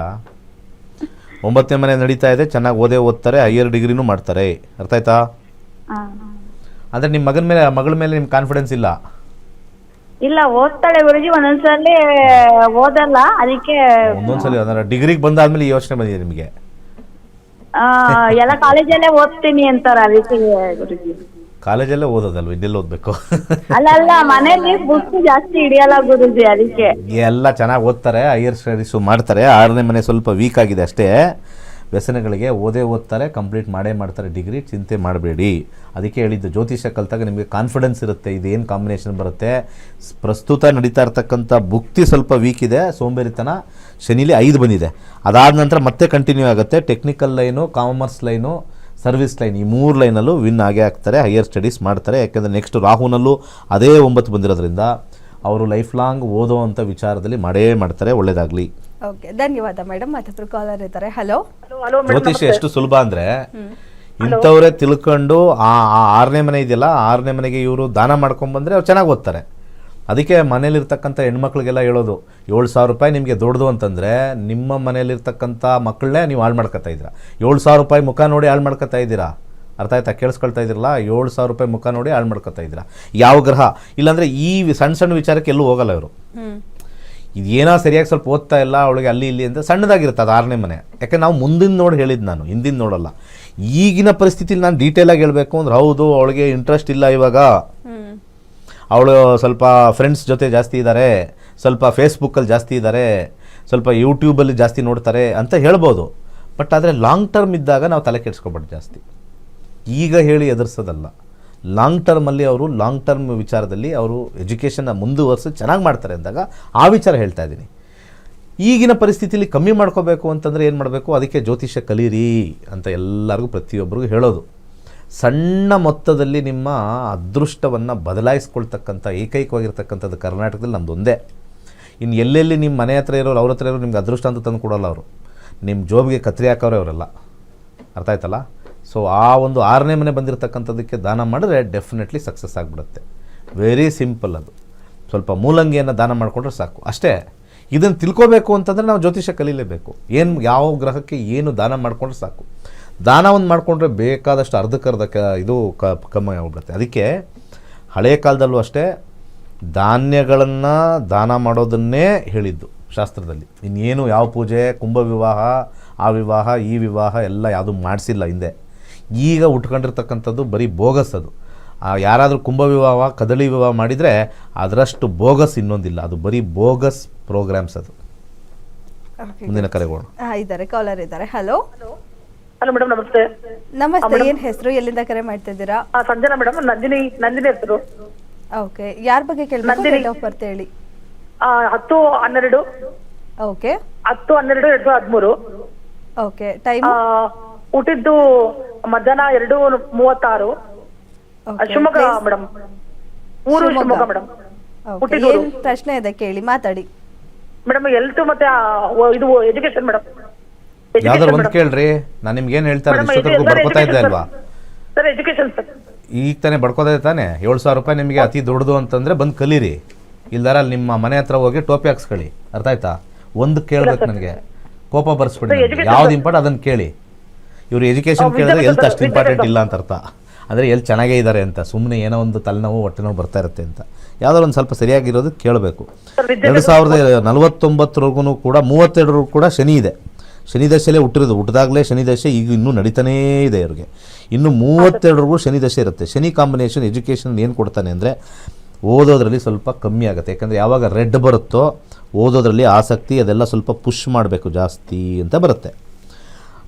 9ನೇ ಮನೆ ನಡೀತಾ ಇದೆ, ಚೆನ್ನಾಗಿ ಓದ್ತಾರೆ, ಹೈಯರ್ ಡಿಗ್ರಿನೂ ಮಾಡ್ತಾರೆ. ಅರ್ಥ ಆಯ್ತಾ? ಅಂದರೆ ನಿಮ್ಮ ಮಗಳ ಮೇಲೆ ನಿಮ್ಗೆ ಕಾನ್ಫಿಡೆನ್ಸ್ ಇಲ್ಲ? ಇಲ್ಲ, ಓದ್ತಾಳೆ ಗುರುಜಿ. ಒಂದೊಂದ್ಸಲಿ ಓದಲ್ಲ, ಅದಕ್ಕೆ ಒಂದೊಂದ್ಸಲಿ ಅಂದ್ರೆ ಡಿಗ್ರಿಗೆ ಬಂದಾದ್ಮೇಲೆ ಈ ಯೋಚನೆ ಬಂದಿದೆ ನಿಮಗೆ? ಎಲ್ಲ ಕಾಲೇಜಲ್ಲೇ ಓದ್ತೀನಿ ಅಂತಾರ, ಅದಕ್ಕೆ ಗುರುಜಿ. ಕಾಲೇಜಲ್ಲೇ ಓದೋದಲ್ವ, ಇದೆಲ್ಲ ಓದಬೇಕು? ಅಲ್ಲ, ಮನೇಲಿ ಬುಕ್ ಜಾಸ್ತಿ ಹಿಡಿಯಲ್ಲ ಗುರುಜಿ, ಅದಕ್ಕೆ. ಎಲ್ಲ ಚೆನ್ನಾಗಿ ಓದ್ತಾರೆ, ಹೈಯರ್ ಸ್ಟಡೀಸು ಮಾಡ್ತಾರೆ. 6ನೇ ಮನೆ ಸ್ವಲ್ಪ ವೀಕ್ ಆಗಿದೆ ಅಷ್ಟೇ. ವ್ಯಸನಗಳಿಗೆ ಓದ್ತಾರೆ, ಕಂಪ್ಲೀಟ್ ಮಾಡೇ ಮಾಡ್ತಾರೆ ಡಿಗ್ರಿ. ಚಿಂತೆ ಮಾಡಬೇಡಿ. ಅದಕ್ಕೆ ಹೇಳಿದ್ದು, ಜ್ಯೋತಿಷ್ಯ ಕಲಿತಾಗ ನಿಮಗೆ ಕಾನ್ಫಿಡೆನ್ಸ್ ಇರುತ್ತೆ, ಇದೇನು ಕಾಂಬಿನೇಷನ್ ಬರುತ್ತೆ. ಪ್ರಸ್ತುತ ನಡೀತಾ ಇರ್ತಕ್ಕಂಥ ಭುಕ್ತಿ ಸ್ವಲ್ಪ ವೀಕ್ ಇದೆ, ಸೋಂಬೇರಿತನ. ಶನಿಲಿ 5 ಬಂದಿದೆ. ಅದಾದ ನಂತರ ಮತ್ತೆ ಕಂಟಿನ್ಯೂ ಆಗುತ್ತೆ. Technical line, commerce line, service line, ಈ 3 ಲೈನಲ್ಲೂ ವಿನ್ ಆಗೇ ಆಗ್ತಾರೆ, ಹೈಯರ್ ಸ್ಟಡೀಸ್ ಮಾಡ್ತಾರೆ. ಯಾಕೆಂದರೆ ನೆಕ್ಸ್ಟ್ ರಾಹುನಲ್ಲೂ ಅದೇ 9 ಬಂದಿರೋದ್ರಿಂದ ಅವರು ಲೈಫ್ ಲಾಂಗ್ ಓದೋ ಅಂಥ ವಿಚಾರದಲ್ಲಿ ಮಾಡೇ ಮಾಡ್ತಾರೆ. ಒಳ್ಳೇದಾಗಲಿ. ಓಕೆ, ಧನ್ಯವಾದ ಮೇಡಮ್. ಮತ್ತೊಬ್ರು ಕಾಲರ್ ಇದ್ದಾರೆ. ಹಲೋ. ಜ್ಯೋತಿಷ್ಯ ಎಷ್ಟು ಸುಲಭ ಅಂದರೆ, ಇಂಥವರೇ ತಿಳ್ಕೊಂಡು ಆ 6ನೇ ಮನೆ ಇದೆಯಲ್ಲ, 6ನೇ ಮನೆಗೆ ಇವರು ದಾನ ಮಾಡ್ಕೊಂಡ್ಬಂದರೆ ಅವ್ರು ಚೆನ್ನಾಗಿ ಓದ್ತಾರೆ. ಅದಕ್ಕೆ ಮನೇಲಿರ್ತಕ್ಕಂಥ ಹೆಣ್ಮಕ್ಳಿಗೆಲ್ಲ ಹೇಳೋದು, 7,000 ರೂಪಾಯಿ ನಿಮಗೆ ದೊಡ್ಡದು ಅಂತಂದರೆ ನಿಮ್ಮ ಮನೇಲಿರ್ತಕ್ಕಂಥ ಮಕ್ಕಳನ್ನೇ ನೀವು ಹಾಳು ಮಾಡ್ಕೊತಾ ಇದ್ದೀರಾ. 7,000 ರೂಪಾಯಿ ಮುಖ ನೋಡಿ ಹಾಳು ಮಾಡ್ಕೊತಾ ಇದ್ದೀರಾ. ಅರ್ಥ ಆಯ್ತಾ? ಕೇಳಿಸ್ಕೊಳ್ತಾ ಇದ್ದೀರಲ್ಲ, 7,000 ರೂಪಾಯಿ ಮುಖ ನೋಡಿ ಹಾಳು ಮಾಡ್ಕೊತಾ ಇದ್ದೀರಾ. ಯಾವ ಗ್ರಹ ಇಲ್ಲಾಂದರೆ ಈ ಸಣ್ಣ ವಿಚಾರಕ್ಕೆ ಎಲ್ಲೂ ಹೋಗಲ್ಲ ಇವರು. ಇದೇನೋ ಸರಿಯಾಗಿ ಸ್ವಲ್ಪ ಓದ್ತಾ ಇಲ್ಲ ಅವಳಿಗೆ ಅಲ್ಲಿ ಇಲ್ಲಿ ಅಂತ ಸಣ್ಣದಾಗಿರುತ್ತೆ ಅದು 6ನೇ ಮನೆ. ಯಾಕೆ ನಾವು ಮುಂದಿನ ನೋಡಿ ಹೇಳಿದ್ದು, ನಾನು ಹಿಂದಿನ ನೋಡಲ್ಲ. ಈಗಿನ ಪರಿಸ್ಥಿತಿಲಿ ನಾನು ಡೀಟೇಲಾಗಿ ಹೇಳಬೇಕು ಅಂದ್ರೆ, ಹೌದು ಅವಳಿಗೆ ಇಂಟ್ರೆಸ್ಟ್ ಇಲ್ಲ ಇವಾಗ, ಅವಳು ಸ್ವಲ್ಪ ಫ್ರೆಂಡ್ಸ್ ಜೊತೆ ಜಾಸ್ತಿ ಇದ್ದಾರೆ, ಸ್ವಲ್ಪ ಫೇಸ್ಬುಕ್ಕಲ್ಲಿ ಜಾಸ್ತಿ ಇದ್ದಾರೆ, ಸ್ವಲ್ಪ ಯೂಟ್ಯೂಬಲ್ಲಿ ಜಾಸ್ತಿ ನೋಡ್ತಾರೆ ಅಂತ ಹೇಳ್ಬೋದು. ಬಟ್ ಆದರೆ ಲಾಂಗ್ ಟರ್ಮ್ ಇದ್ದಾಗ ನಾವು ತಲೆ ಕೆಡಿಸ್ಕೊಬಾರ್ದು ಜಾಸ್ತಿ. ಈಗ ಹೇಳಿ ಎದುರಿಸೋದಲ್ಲ. ಲಾಂಗ್ ಟರ್ಮಲ್ಲಿ ಅವರು ಲಾಂಗ್ ಟರ್ಮ್ ವಿಚಾರದಲ್ಲಿ ಅವರು ಎಜುಕೇಷನ್ನ ಮುಂದುವರಿಸಿ ಚೆನ್ನಾಗಿ ಮಾಡ್ತಾರೆ ಅಂದಾಗ ಆ ವಿಚಾರ ಹೇಳ್ತಾ ಇದ್ದೀನಿ. ಈಗಿನ ಪರಿಸ್ಥಿತಿಯಲ್ಲಿ ಕಮ್ಮಿ ಮಾಡ್ಕೋಬೇಕು ಅಂತಂದರೆ ಏನು ಮಾಡಬೇಕು? ಅದಕ್ಕೆ ಜ್ಯೋತಿಷ್ಯ ಕಲೀರಿ ಅಂತ ಎಲ್ಲರಿಗೂ ಪ್ರತಿಯೊಬ್ಬರಿಗೂ ಹೇಳೋದು. ಸಣ್ಣ ಮೊತ್ತದಲ್ಲಿ ನಿಮ್ಮ ಅದೃಷ್ಟವನ್ನು ಬದಲಾಯಿಸ್ಕೊಳ್ತಕ್ಕಂಥ ಏಕೈಕವಾಗಿರ್ತಕ್ಕಂಥದ್ದು ಕರ್ನಾಟಕದಲ್ಲಿ ನಮ್ಮದು ಒಂದೇ. ಇನ್ನು ಎಲ್ಲೆಲ್ಲಿ ನಿಮ್ಮ ಮನೆ ಹತ್ರ ಇರೋರು, ಅವ್ರ ಹತ್ರ ಇರೋರು ನಿಮ್ಗೆ ಅದೃಷ್ಟ ಅಂತ ತಂದು ಕೊಡೋಲ್ಲ. ಅವರು ನಿಮ್ಮ ಜೋಬಿಗೆ ಕತ್ರಿ ಹಾಕೋರೆ ಅವರೆಲ್ಲ. ಅರ್ಥ ಆಯ್ತಲ್ಲ? ಸೊ ಆ ಒಂದು 6ನೇ ಮನೆ ಬಂದಿರತಕ್ಕಂಥದ್ದಕ್ಕೆ ದಾನ ಮಾಡಿದ್ರೆ ಡೆಫಿನೆಟ್ಲಿ ಸಕ್ಸಸ್ ಆಗಿಬಿಡುತ್ತೆ. ವೆರಿ ಸಿಂಪಲ್ ಅದು. ಸ್ವಲ್ಪ ಮೂಲಂಗಿಯನ್ನು ದಾನ ಮಾಡಿಕೊಂಡ್ರೆ ಸಾಕು ಅಷ್ಟೇ. ಇದನ್ನು ತಿಳ್ಕೋಬೇಕು ಅಂತಂದರೆ ನಾವು ಜ್ಯೋತಿಷ್ಯ ಕಲೀಲೇಬೇಕು. ಯಾವ ಗ್ರಹಕ್ಕೆ ಏನು ದಾನ ಮಾಡಿಕೊಂಡ್ರೆ ಸಾಕು. ದಾನ ಒಂದು ಮಾಡಿಕೊಂಡ್ರೆ ಬೇಕಾದಷ್ಟು ಅರ್ಧಕ್ಕರ್ಧ ಇದು ಕಮ್ಮಿ ಆಗಿಬಿಡುತ್ತೆ. ಅದಕ್ಕೆ ಹಳೆಯ ಕಾಲದಲ್ಲೂ ಅಷ್ಟೇ ಧಾನ್ಯಗಳನ್ನು ದಾನ ಮಾಡೋದನ್ನೇ ಹೇಳಿದ್ದು ಶಾಸ್ತ್ರದಲ್ಲಿ. ಇನ್ನೇನು ಯಾವ ಪೂಜೆ, ಕುಂಭ ವಿವಾಹ, ಆ ವಿವಾಹ, ಈ ವಿವಾಹ ಎಲ್ಲ ಯಾವುದೂ ಮಾಡಿಸಿಲ್ಲ ಹಿಂದೆ. ಈಗ ಉಟ್ಕೊಂಡಿರ್ತಕ್ಕಂಥದ್ದು ಬರೀ ಬೋಗಸ್ ಅದು. ಯಾರಾದರೂ ಕುಂಭ ವಿವಾಹ, ಕದಳಿ ವಿವಾಹ ಮಾಡಿದರೆ ಅದರಷ್ಟು ಬೋಗಸ್ ಇನ್ನೊಂದಿಲ್ಲ. ಅದು ಬರೀ ಬೋಗಸ್ ಪ್ರೋಗ್ರಾಮ್ಸ್ ಅದು. ಮುಂದಿನ ಕರೆಗೋಣ. ಇದ್ದಾರೆ, ಕಾಲರ್ ಇದ್ದಾರೆ. ಹಲೋ. ಹಲೋ ಮೇಡಮ್, ನಮಸ್ತೆ. ನಮಸ್ತೆ, ಏನ್ ಹೆಸರು, ಎಲ್ಲಿಂದ ಕರೆ ಮಾಡ್ತಿದ್ದೀರಾ? ಸಂಜನಾ ಮೇಡಮ್, ನಂದಿನಿ ಹೆಸರು. ಓಕೆ, ಯಾರ ಬಗ್ಗೆ ಕೇಳಬೇಕು? ಡೇಟ್ ಆಫ್ ಬರ್ತ್ ಹೇಳಿ. 10/12. ಓಕೆ 10/12/2013. Okay, time? ಹುಟ್ಟಿದ್ದು ಮಧ್ಯಾಹ್ನ 2:36. ಶಿವಮೊಗ್ಗ ಮೇಡಮ್, ಊರು ಶಿವಮೊಗ್ಗ ಮೇಡಮ್. ಏನ್ ಪ್ರಶ್ನೆ ಇದೆ ಕೇಳಿ, ಮಾತಾಡಿ ಮೇಡಮ್. ಹೆಲ್ತ್ ಮತ್ತೆ ಇದು ಎಜುಕೇಶನ್ ಮೇಡಮ್. ಯಾವ್ದಾರು ಒಂದು ಕೇಳ್ರಿ, ನಾನು ನಿಮ್ಗೆ ಏನು ಹೇಳ್ತಾರೆ ಇಷ್ಟೊತ್ತಿಗೂ ಬಡ್ಕೋತಾ ಇದ್ದೆ ಅಲ್ವಾ? Sir education sir. ಈಗ ತಾನೇ ಬಡ್ಕೋದೇ ತಾನೆ. 7,000 ರೂಪಾಯಿ ನಿಮಗೆ ಅತಿ ದೊಡ್ಡದು ಅಂತಂದ್ರೆ ಬಂದು ಕಲೀರಿ, ಇಲ್ದಾರ ಅಲ್ಲಿ ನಿಮ್ಮ ಮನೆ ಹತ್ರ ಹೋಗಿ ಟೋಪಿ ಹಾಕ್ಸ್ಕೊಳ್ಳಿ. ಅರ್ಥ ಆಯ್ತಾ? ಒಂದು ಕೇಳ್ಬೇಕು ನನಗೆ, ಕೋಪ ಬರ್ಸ್ಬಿಡಿ. ಯಾವ್ದು ಇಂಪಾರ್ಟೆಂಟ್ ಅದನ್ನು ಕೇಳಿ. ಇವರು ಎಜುಕೇಶನ್ ಕೇಳಿದ್ರೆ ಹೆಲ್ತ್ ಅಷ್ಟು ಇಂಪಾರ್ಟೆಂಟ್ ಇಲ್ಲ ಅಂತ ಅರ್ಥ. ಅಂದರೆ ಎಲ್ಲಿ ಚೆನ್ನಾಗೇ ಇದ್ದಾರೆ ಅಂತ, ಸುಮ್ಮನೆ ಏನೋ ಒಂದು ತಲೆನೋವು ಹೊಟ್ಟೆ ನೋವು ಬರ್ತಾ ಇರುತ್ತೆ ಅಂತ. ಯಾವುದಾದ್ರು ಒಂದು ಸ್ವಲ್ಪ ಸರಿಯಾಗಿರೋದು ಕೇಳಬೇಕು. 2049 ಕೂಡ 32 ಕೂಡ ಶನಿ ಇದೆ. ಶನಿ ದಶೆಯಲ್ಲೇ ಹುಟ್ಟಿರೋದು, ಹುಟ್ಟಿದಾಗಲೇ ಶನಿ ದಶೆ, ಈಗ ಇನ್ನೂ ನಡೀತಾನೇ ಇದೆ ಇವ್ರಿಗೆ. ಇನ್ನು 32 ಶನಿ ದಶೆ ಇರುತ್ತೆ. ಶನಿ ಕಾಂಬಿನೇಷನ್ ಎಜುಕೇಷನ್ ಏನು ಕೊಡ್ತಾನೆ ಅಂದರೆ ಓದೋದ್ರಲ್ಲಿ ಸ್ವಲ್ಪ ಕಮ್ಮಿ ಆಗುತ್ತೆ. ಯಾಕಂದರೆ ಯಾವಾಗ ರೆಡ್ ಬರುತ್ತೋ ಓದೋದ್ರಲ್ಲಿ ಆಸಕ್ತಿ ಅದೆಲ್ಲ ಸ್ವಲ್ಪ ಪುಷ್ ಮಾಡಬೇಕು ಜಾಸ್ತಿ ಅಂತ ಬರುತ್ತೆ.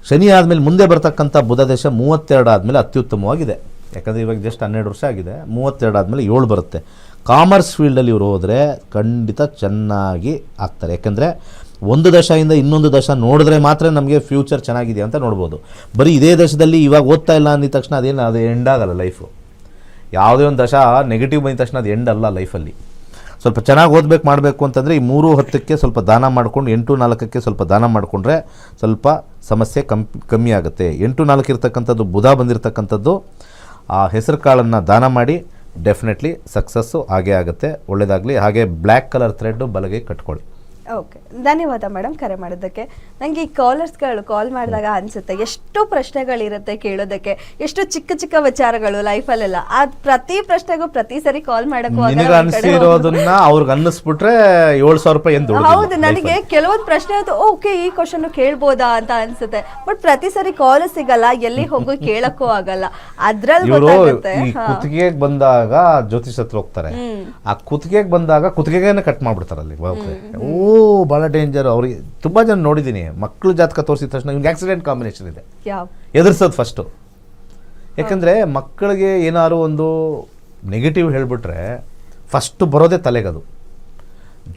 ಶನಿ ಆದಮೇಲೆ ಮುಂದೆ ಬರ್ತಕ್ಕಂಥ ಬುಧ ದಶೆ 32 ಆದಮೇಲೆ ಅತ್ಯುತ್ತಮವಾಗಿದೆ. ಯಾಕಂದರೆ ಇವಾಗ ಜಸ್ಟ್ 12 ವರ್ಷ ಆಗಿದೆ. 32 ಆದಮೇಲೆ 7 ಬರುತ್ತೆ. ಕಾಮರ್ಸ್ ಫೀಲ್ಡಲ್ಲಿ ಇವರು ಹೋದರೆ ಖಂಡಿತ ಚೆನ್ನಾಗಿ ಆಗ್ತಾರೆ. ಯಾಕಂದರೆ ಒಂದು ದಶೆಯಿಂದ ಇನ್ನೊಂದು ದಶೆ ನೋಡಿದ್ರೆ ಮಾತ್ರ ನಮಗೆ ಫ್ಯೂಚರ್ ಚೆನ್ನಾಗಿದೆ ಅಂತ ನೋಡ್ಬೋದು. ಬರೀ ಇದೇ ದಶದಲ್ಲಿ ಇವಾಗ ಓದ್ತಾ ಇಲ್ಲ ಅಂದಿದ ತಕ್ಷಣ ಅದು ಎಂಡ್ ಆಗಲ್ಲ ಲೈಫು. ಯಾವುದೇ ಒಂದು ದಶ ನೆಗೆಟಿವ್ ಬಂದ ತಕ್ಷಣ ಅದು ಎಂಡ್ ಅಲ್ಲ ಲೈಫಲ್ಲಿ. ಸ್ವಲ್ಪ ಚೆನ್ನಾಗಿ ಓದಬೇಕು ಮಾಡಬೇಕು ಅಂತಂದರೆ ಈ 3:10ಕ್ಕೆ ಸ್ವಲ್ಪ ದಾನ ಮಾಡಿಕೊಂಡು 8:4ಕ್ಕೆ ಸ್ವಲ್ಪ ದಾನ ಮಾಡಿಕೊಂಡ್ರೆ ಸ್ವಲ್ಪ ಸಮಸ್ಯೆ ಕಮ್ಮಿ ಆಗುತ್ತೆ. 8:4 ಇರ್ತಕ್ಕಂಥದ್ದು ಬುಧ ಬಂದಿರತಕ್ಕಂಥದ್ದು, ಆ ಹೆಸರು ಕಾಳನ್ನು ದಾನ ಮಾಡಿ ಡೆಫಿನೆಟ್ಲಿ ಸಕ್ಸಸ್ಸು ಆಗೇ ಆಗುತ್ತೆ. ಒಳ್ಳೆಯದಾಗಲಿ. ಹಾಗೆ ಬ್ಲ್ಯಾಕ್ ಕಲರ್ ಥ್ರೆಡ್ಡು ಬಲಗೈ ಕಟ್ಕೊಳ್ಳಿ. ಓಕೆ, ಧನ್ಯವಾದ ಮೇಡಮ್ ಕರೆ ಮಾಡೋದಕ್ಕೆ. ನನಗೆ ಈ ಕಾಲರ್ಸ್ಗಳು ಕಾಲ್ ಮಾಡಿದಾಗ ಅನಿಸುತ್ತೆ ಎಷ್ಟು ಪ್ರಶ್ನೆಗಳಿರುತ್ತೆ ಕೇಳೋದಕ್ಕೆ, ಎಷ್ಟು ಚಿಕ್ಕ ಚಿಕ್ಕ ವಿಚಾರಗಳು ಲೈಫಲ್ಲೆಲ್ಲ. ಅದು ಪ್ರತಿ ಪ್ರಶ್ನೆಗೂ ಪ್ರತಿ ಸರಿ ಕಾಲ್ ಮಾಡೋಕ್ಕೂ ನಿನಗೆ ಅನಿಸಿರೋದನ್ನ ಅವ್ರಿಗೆ ಅನ್ನಿಸ್ಬಿಟ್ರೆ 7,000 ರೂಪಾಯಿ ಎಂದು. ಹೌದು, ನನಗೆ ಕೆಲವೊಂದು ಪ್ರಶ್ನೆ ಆಯ್ತು, ಓಕೆ ಈ ಕ್ವಶನ್ ಕೇಳ್ಬೋದಾ ಅಂತ ಅನ್ಸುತ್ತೆ. ಬಟ್ ಪ್ರತಿ ಸರಿ ಕಾಲ್ ಸಿಗಲ್ಲ, ಎಲ್ಲಿ ಹೋಗೋ ಕೇಳಕ್ಕೂ ಆಗಲ್ಲ. ಅದ್ರಲ್ಲಿ ಗೊತ್ತಾಗುತ್ತೆ. ಈ ಕುತ್ತಿಗೆಗೆ ಬಂದಾಗ ಜ್ಯೋತಿಷ್ ಹತ್ರ ಹೋಗ್ತಾರೆ, ಆ ಕುತ್ತಿಗೆಗೆ ಬಂದಾಗ ಕುತ್ತಿಗೆಗೇನೆ ಕಟ್ ಮಾಡ್ಬಿಡ್ತಾರಲ್ಲಿ. ಭಾಳ ಡೇಂಜರ್. ಅವ್ರಿಗೆ ತುಂಬ ಜನ ನೋಡಿದ್ದೀನಿ, ಮಕ್ಕಳು ಜಾತಕ ತೋರಿಸಿದ ತಕ್ಷಣ ಇವ್ನಿಗೆ ಆಕ್ಸಿಡೆಂಟ್ ಕಾಂಬಿನೇಷನ್ ಇದೆ, ಎದುರಿಸೋದು ಫಸ್ಟು. ಯಾಕಂದರೆ ಮಕ್ಕಳಿಗೆ ಏನಾದ್ರು ಒಂದು ನೆಗೆಟಿವ್ ಹೇಳಿಬಿಟ್ರೆ ಫಸ್ಟು ಬರೋದೇ ತಲೆಗದು.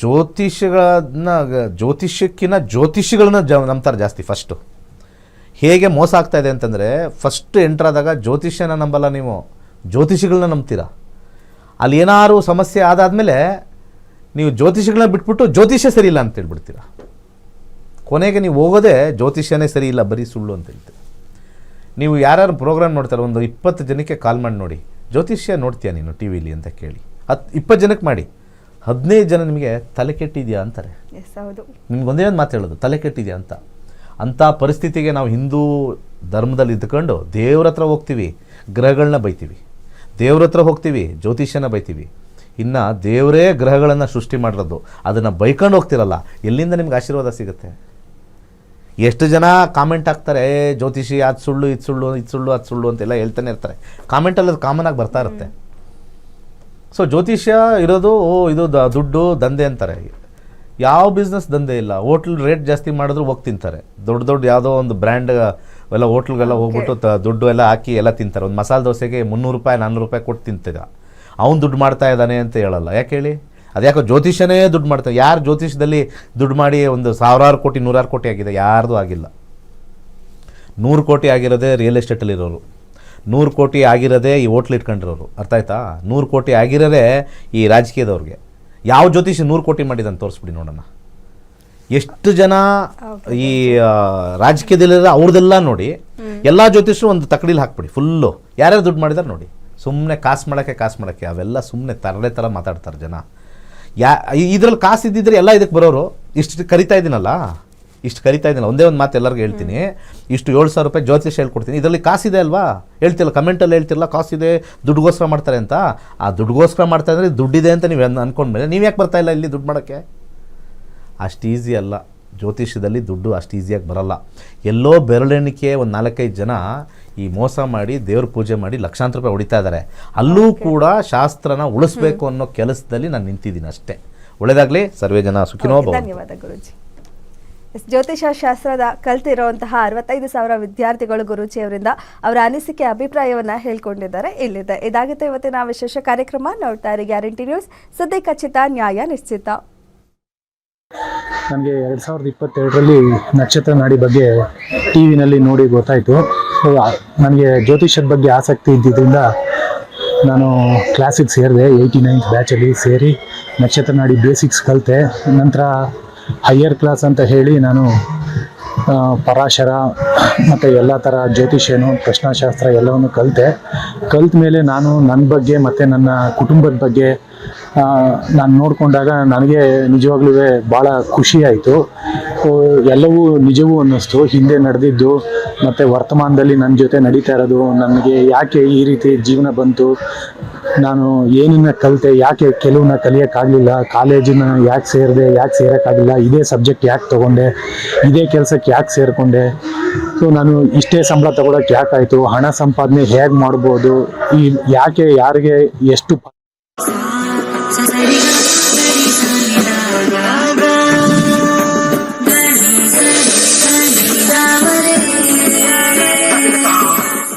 ಜ್ಯೋತಿಷ್ಯಗಳನ್ನ ನಂಬ್ತಾರೆ ಜಾಸ್ತಿ. ಫಸ್ಟು ಹೇಗೆ ಮೋಸ ಆಗ್ತಾ ಇದೆ ಅಂತಂದರೆ, ಫಸ್ಟ್ ಎಂಟ್ರಾದಾಗ ಜ್ಯೋತಿಷ್ಯನ ನಂಬಲ್ಲ ನೀವು, ಜ್ಯೋತಿಷಿಗಳನ್ನ ನಂಬ್ತೀರಾ. ಅಲ್ಲಿ ಏನಾದ್ರು ಸಮಸ್ಯೆ ಆದಾದಮೇಲೆ ನೀವು ಜ್ಯೋತಿಷಿಗಳನ್ನ ಬಿಟ್ಬಿಟ್ಟು ಜ್ಯೋತಿಷ್ಯ ಸರಿ ಇಲ್ಲ ಅಂತ ಹೇಳ್ಬಿಡ್ತೀರ. ಕೊನೆಗೆ ನೀವು ಹೋಗೋದೇ ಜ್ಯೋತಿಷ್ಯನೇ ಸರಿ ಇಲ್ಲ, ಬರೀ ಸುಳ್ಳು ಅಂತ ಹೇಳ್ತೀರ. ನೀವು ಯಾರ್ಯಾರು ಪ್ರೋಗ್ರಾಮ್ ನೋಡ್ತಾರೆ, ಒಂದು 20 ಜನಕ್ಕೆ ಕಾಲ್ ಮಾಡಿ ನೋಡಿ, ಜ್ಯೋತಿಷ್ಯ ನೋಡ್ತೀಯ ನೀನು ಟಿ ವಿಲಿ ಅಂತ ಕೇಳಿ. 20 ಜನಕ್ಕೆ ಮಾಡಿ, 15 ಜನ ನಿಮಗೆ ತಲೆ ಕೆಟ್ಟಿದೆಯಾ ಅಂತಾರೆ. ನಿಮ್ಗೆ ಒಂದೇ ಒಂದು ಮಾತು ಹೇಳೋದು, ತಲೆ ಕೆಟ್ಟಿದೆಯಾ ಅಂತ. ಅಂಥ ಪರಿಸ್ಥಿತಿಗೆ ನಾವು ಹಿಂದೂ ಧರ್ಮದಲ್ಲಿ ಇದ್ದುಕೊಂಡು ದೇವ್ರ ಹತ್ರ ಹೋಗ್ತೀವಿ, ಗ್ರಹಗಳನ್ನ ಬೈತೀವಿ. ದೇವ್ರ ಹತ್ರ ಹೋಗ್ತೀವಿ, ಜ್ಯೋತಿಷ್ಯನ ಬೈತೀವಿ. ಇನ್ನು ದೇವರೇ ಗ್ರಹಗಳನ್ನು ಸೃಷ್ಟಿ ಮಾಡಿರೋದು, ಅದನ್ನು ಬೈಕೊಂಡು ಹೋಗ್ತಿರಲ್ಲ, ಎಲ್ಲಿಂದ ನಿಮ್ಗೆ ಆಶೀರ್ವಾದ ಸಿಗುತ್ತೆ? ಎಷ್ಟು ಜನ ಕಾಮೆಂಟ್ ಹಾಕ್ತಾರೆ, ಜ್ಯೋತಿಷಿ ಅದು ಸುಳ್ಳು, ಇದು ಸುಳ್ಳು, ಇದು ಸುಳ್ಳು, ಅದು ಸುಳ್ಳು ಅಂತೆಲ್ಲ ಹೇಳ್ತಾನೆ ಇರ್ತಾರೆ. ಕಾಮೆಂಟಲ್ಲಿ ಅದು ಕಾಮನ್ ಆಗಿ ಬರ್ತಾ ಇರುತ್ತೆ. ಸೊ ಜ್ಯೋತಿಷ್ಯ ಇರೋದು ಇದು ದುಡ್ಡು ದಂಧೆ ಅಂತಾರೆ. ಯಾವ ಬಿಸ್ನೆಸ್ ದಂಧೆ ಇಲ್ಲ. ಹೋಟ್ಲ್ ರೇಟ್ ಜಾಸ್ತಿ ಮಾಡಿದ್ರು ಹೋಗಿ ತಿಂತಾರೆ. ದೊಡ್ಡ ಯಾವುದೋ ಒಂದು ಬ್ರ್ಯಾಂಡ್ ಎಲ್ಲ ಹೋಟ್ಲ್ಗೆಲ್ಲ ಹೋಗ್ಬಿಟ್ಟು ದುಡ್ಡು ಎಲ್ಲ ಹಾಕಿ ಎಲ್ಲ ತಿಂತಾರೆ. ಒಂದು ಮಸಾಲೆ ದೋಸೆಗೆ 300 ರೂಪಾಯಿ 400 ರೂಪಾಯಿ ಕೊಟ್ಟು ತಿಂತೀರ. ಅವ್ನು ದುಡ್ಡು ಮಾಡ್ತಾ ಇದ್ದಾನೆ ಅಂತ ಹೇಳಲ್ಲ. ಯಾಕೆ ಹೇಳಿ? ಅದ್ಯಾಕೋ ಜ್ಯೋತಿಷ್ಯನೇ ದುಡ್ಡು ಮಾಡ್ತಾರೆ. ಯಾರು ಜ್ಯೋತಿಷ್ಯದಲ್ಲಿ ದುಡ್ಡು ಮಾಡಿ ಒಂದು 1,000 ಕೋಟಿ 100 ಕೋಟಿ ಆಗಿದೆ? ಯಾರ್ದು ಆಗಿಲ್ಲ. 100 ಕೋಟಿ ಆಗಿರೋದೇ ರಿಯಲ್ ಎಸ್ಟೇಟಲ್ಲಿರೋರು, 100 ಕೋಟಿ ಆಗಿರೋದೇ ಈ ಹೋಟ್ಲ್ ಇಟ್ಕೊಂಡಿರೋರು. ಅರ್ಥ ಆಯ್ತಾ? 100 ಕೋಟಿ ಆಗಿರೋದೇ ಈ ರಾಜಕೀಯದವ್ರಿಗೆ. ಯಾವ ಜ್ಯೋತಿಷಿ 100 ಕೋಟಿ ಮಾಡಿದಂತ ತೋರಿಸ್ಬಿಡಿ ನೋಡೋಣ. ಎಷ್ಟು ಜನ ಈ ರಾಜಕೀಯದಲ್ಲಿರೋ ಅವ್ರದ್ದೆಲ್ಲ ನೋಡಿ, ಎಲ್ಲ ಜ್ಯೋತಿಷರು ಒಂದು ತಕಡಿಲಿ ಹಾಕ್ಬಿಡಿ ಫುಲ್ಲು, ಯಾರ್ಯಾರು ದುಡ್ಡು ಮಾಡಿದಾರೆ ನೋಡಿ. ಸುಮ್ಮನೆ ಕಾಸು ಮಾಡೋಕ್ಕೆ ಅವೆಲ್ಲ ಸುಮ್ಮನೆ ತರಲೆ ಥರ ಮಾತಾಡ್ತಾರೆ ಜನ. ಇದರಲ್ಲಿ ಕಾಸು ಇದ್ದಿದ್ರೆ ಎಲ್ಲ ಇದಕ್ಕೆ ಬರೋರು. ಇಷ್ಟು ಕರಿತಾ ಇದ್ದೀನಲ್ಲ, ಒಂದೇ ಒಂದು ಮಾತು ಎಲ್ಲರಿಗೂ ಹೇಳ್ತೀನಿ. ಇಷ್ಟು 7,000 ರೂಪಾಯಿ ಜ್ಯೋತಿಷ ಹೇಳ್ಕೊಡ್ತೀನಿ, ಇದರಲ್ಲಿ ಕಾಸಿದೆ ಅಲ್ವಾ? ಹೇಳ್ತಿಲ್ಲ, ಕಮೆಂಟಲ್ಲಿ ಹೇಳ್ತಿರಲ್ಲ ಕಾಸಿದೆ, ದುಡ್ಡುಗೋಸ್ಕರ ಮಾಡ್ತಾರೆ ಅಂತ. ಆ ದುಡ್ಡುಗೋಸ್ಕರ ಮಾಡ್ತಾ ಇದ್ರೆ ದುಡ್ಡಿದೆ ಅಂತ ನೀವು ಅಂದ್ಕೊಂಡ್ಮೇಲೆ ನೀವು ಯಾಕೆ ಬರ್ತಾ ಇಲ್ಲ ಇಲ್ಲಿ ದುಡ್ಡು ಮಾಡೋಕ್ಕೆ? ಅಷ್ಟು ಈಸಿ ಅಲ್ಲ. ಜ್ಯೋತಿಷ್ಯದಲ್ಲಿ ದುಡ್ಡು ಅಷ್ಟು ಈಸಿಯಾಗಿ ಬರಲ್ಲ. ಎಲ್ಲೋ ಬೆರಳೆಣಿಕೆ ಒಂದು 4-5 ಜನ ಈ ಮೋಸ ಮಾಡಿ ದೇವ್ರ ಪೂಜೆ ಮಾಡಿ ಲಕ್ಷಾಂತರ ರೂಪಾಯಿ ಹೊಡಿತಾ ಇದ್ದಾರೆ. ಅಲ್ಲೂ ಕೂಡ ಶಾಸ್ತ್ರನ ಉಳಿಸ್ಬೇಕು ಅನ್ನೋ ಕೆಲಸದಲ್ಲಿ ನಾನು ನಿಂತಿದ್ದೀನಿ ಅಷ್ಟೇ. ಒಳ್ಳೆಯದಾಗಲಿ. ಸರ್ವೇ ಜನ ಸುಖಿನೋ ಭವಂತು. ಧನ್ಯವಾದ ಗುರುಜಿ. ಜ್ಯೋತಿಷ ಶಾಸ್ತ್ರದ ಕಲ್ತಿರುವಂತಹ 65,000 ವಿದ್ಯಾರ್ಥಿಗಳು ಗುರೂಜಿಯವರಿಂದ ಅವರ ಅನಿಸಿಕೆ ಅಭಿಪ್ರಾಯವನ್ನ ಹೇಳ್ಕೊಂಡಿದ್ದಾರೆ. ಇಲ್ಲಿದೆ ಇದಾಗಿತ್ತು ಇವತ್ತಿನ ವಿಶೇಷ ಕಾರ್ಯಕ್ರಮ. ನೋಡ್ತಾ ಇರಿ ಗ್ಯಾರಂಟಿ ನ್ಯೂಸ್, ಸುದ್ದಿ ಖಚಿತ, ನ್ಯಾಯ ನಿಶ್ಚಿತ. ನನಗೆ 2022ರಲ್ಲಿ ನಕ್ಷತ್ರ ನಾಡಿ ಬಗ್ಗೆ ಟಿ ವಿನಲ್ಲಿ ನೋಡಿ ಗೊತ್ತಾಯಿತು. ನನಗೆ ಜ್ಯೋತಿಷದ ಬಗ್ಗೆ ಆಸಕ್ತಿ ಇದ್ದಿದ್ದರಿಂದ ನಾನು ಕ್ಲಾಸಿಗೆ ಸೇರಿದೆ. 89th ಬ್ಯಾಚಲ್ಲಿ ಸೇರಿ ನಕ್ಷತ್ರ ನಾಡಿ ಬೇಸಿಕ್ಸ್ ಕಲಿತೆ. ನಂತರ ಹೈಯರ್ ಕ್ಲಾಸ್ ಅಂತ ಹೇಳಿ ನಾನು ಪರಾಶರ ಮತ್ತು ಎಲ್ಲ ಥರ ಜ್ಯೋತಿಷ್ಯನು ಪ್ರಶ್ನಾಶಾಸ್ತ್ರ ಎಲ್ಲವನ್ನು ಕಲಿತ ಮೇಲೆ ನಾನು ನನ್ನ ಬಗ್ಗೆ ಮತ್ತು ನನ್ನ ಕುಟುಂಬದ ಬಗ್ಗೆ ನಾನು ನೋಡಿಕೊಂಡಾಗ ನನಗೆ ನಿಜವಾಗ್ಲೂ ಭಾಳ ಖುಷಿ ಆಯಿತು. ಎಲ್ಲವೂ ನಿಜವೂ ಅನ್ನಿಸ್ತು. ಹಿಂದೆ ನಡೆದಿದ್ದು ಮತ್ತು ವರ್ತಮಾನದಲ್ಲಿ ನನ್ನ ಜೊತೆ ನಡೀತಾ ಇರೋದು, ನನಗೆ ಯಾಕೆ ಈ ರೀತಿ ಜೀವನ ಬಂತು, ನಾನು ಏನನ್ನ ಕಲಿತೆ, ಯಾಕೆ ಕೆಲವನ್ನ ಕಲಿಯೋಕ್ಕಾಗಲಿಲ್ಲ, ಕಾಲೇಜನ್ನ ಯಾಕೆ ಸೇರಿದೆ, ಯಾಕೆ ಸೇರೋಕ್ಕಾಗಲಿಲ್ಲ, ಇದೇ ಸಬ್ಜೆಕ್ಟ್ ಯಾಕೆ ತೊಗೊಂಡೆ, ಇದೇ ಕೆಲಸಕ್ಕೆ ಯಾಕೆ ಸೇರಿಕೊಂಡೆ, ಸೊ ನಾನು ಇಷ್ಟೇ ಸಂಬಳ ತೊಗೊಳಕ್ಕೆ ಯಾಕಾಯಿತು, ಹಣ ಸಂಪಾದನೆ ಹೇಗೆ ಮಾಡ್ಬೋದು, ಈ ಯಾಕೆ ಯಾರಿಗೆ ಎಷ್ಟು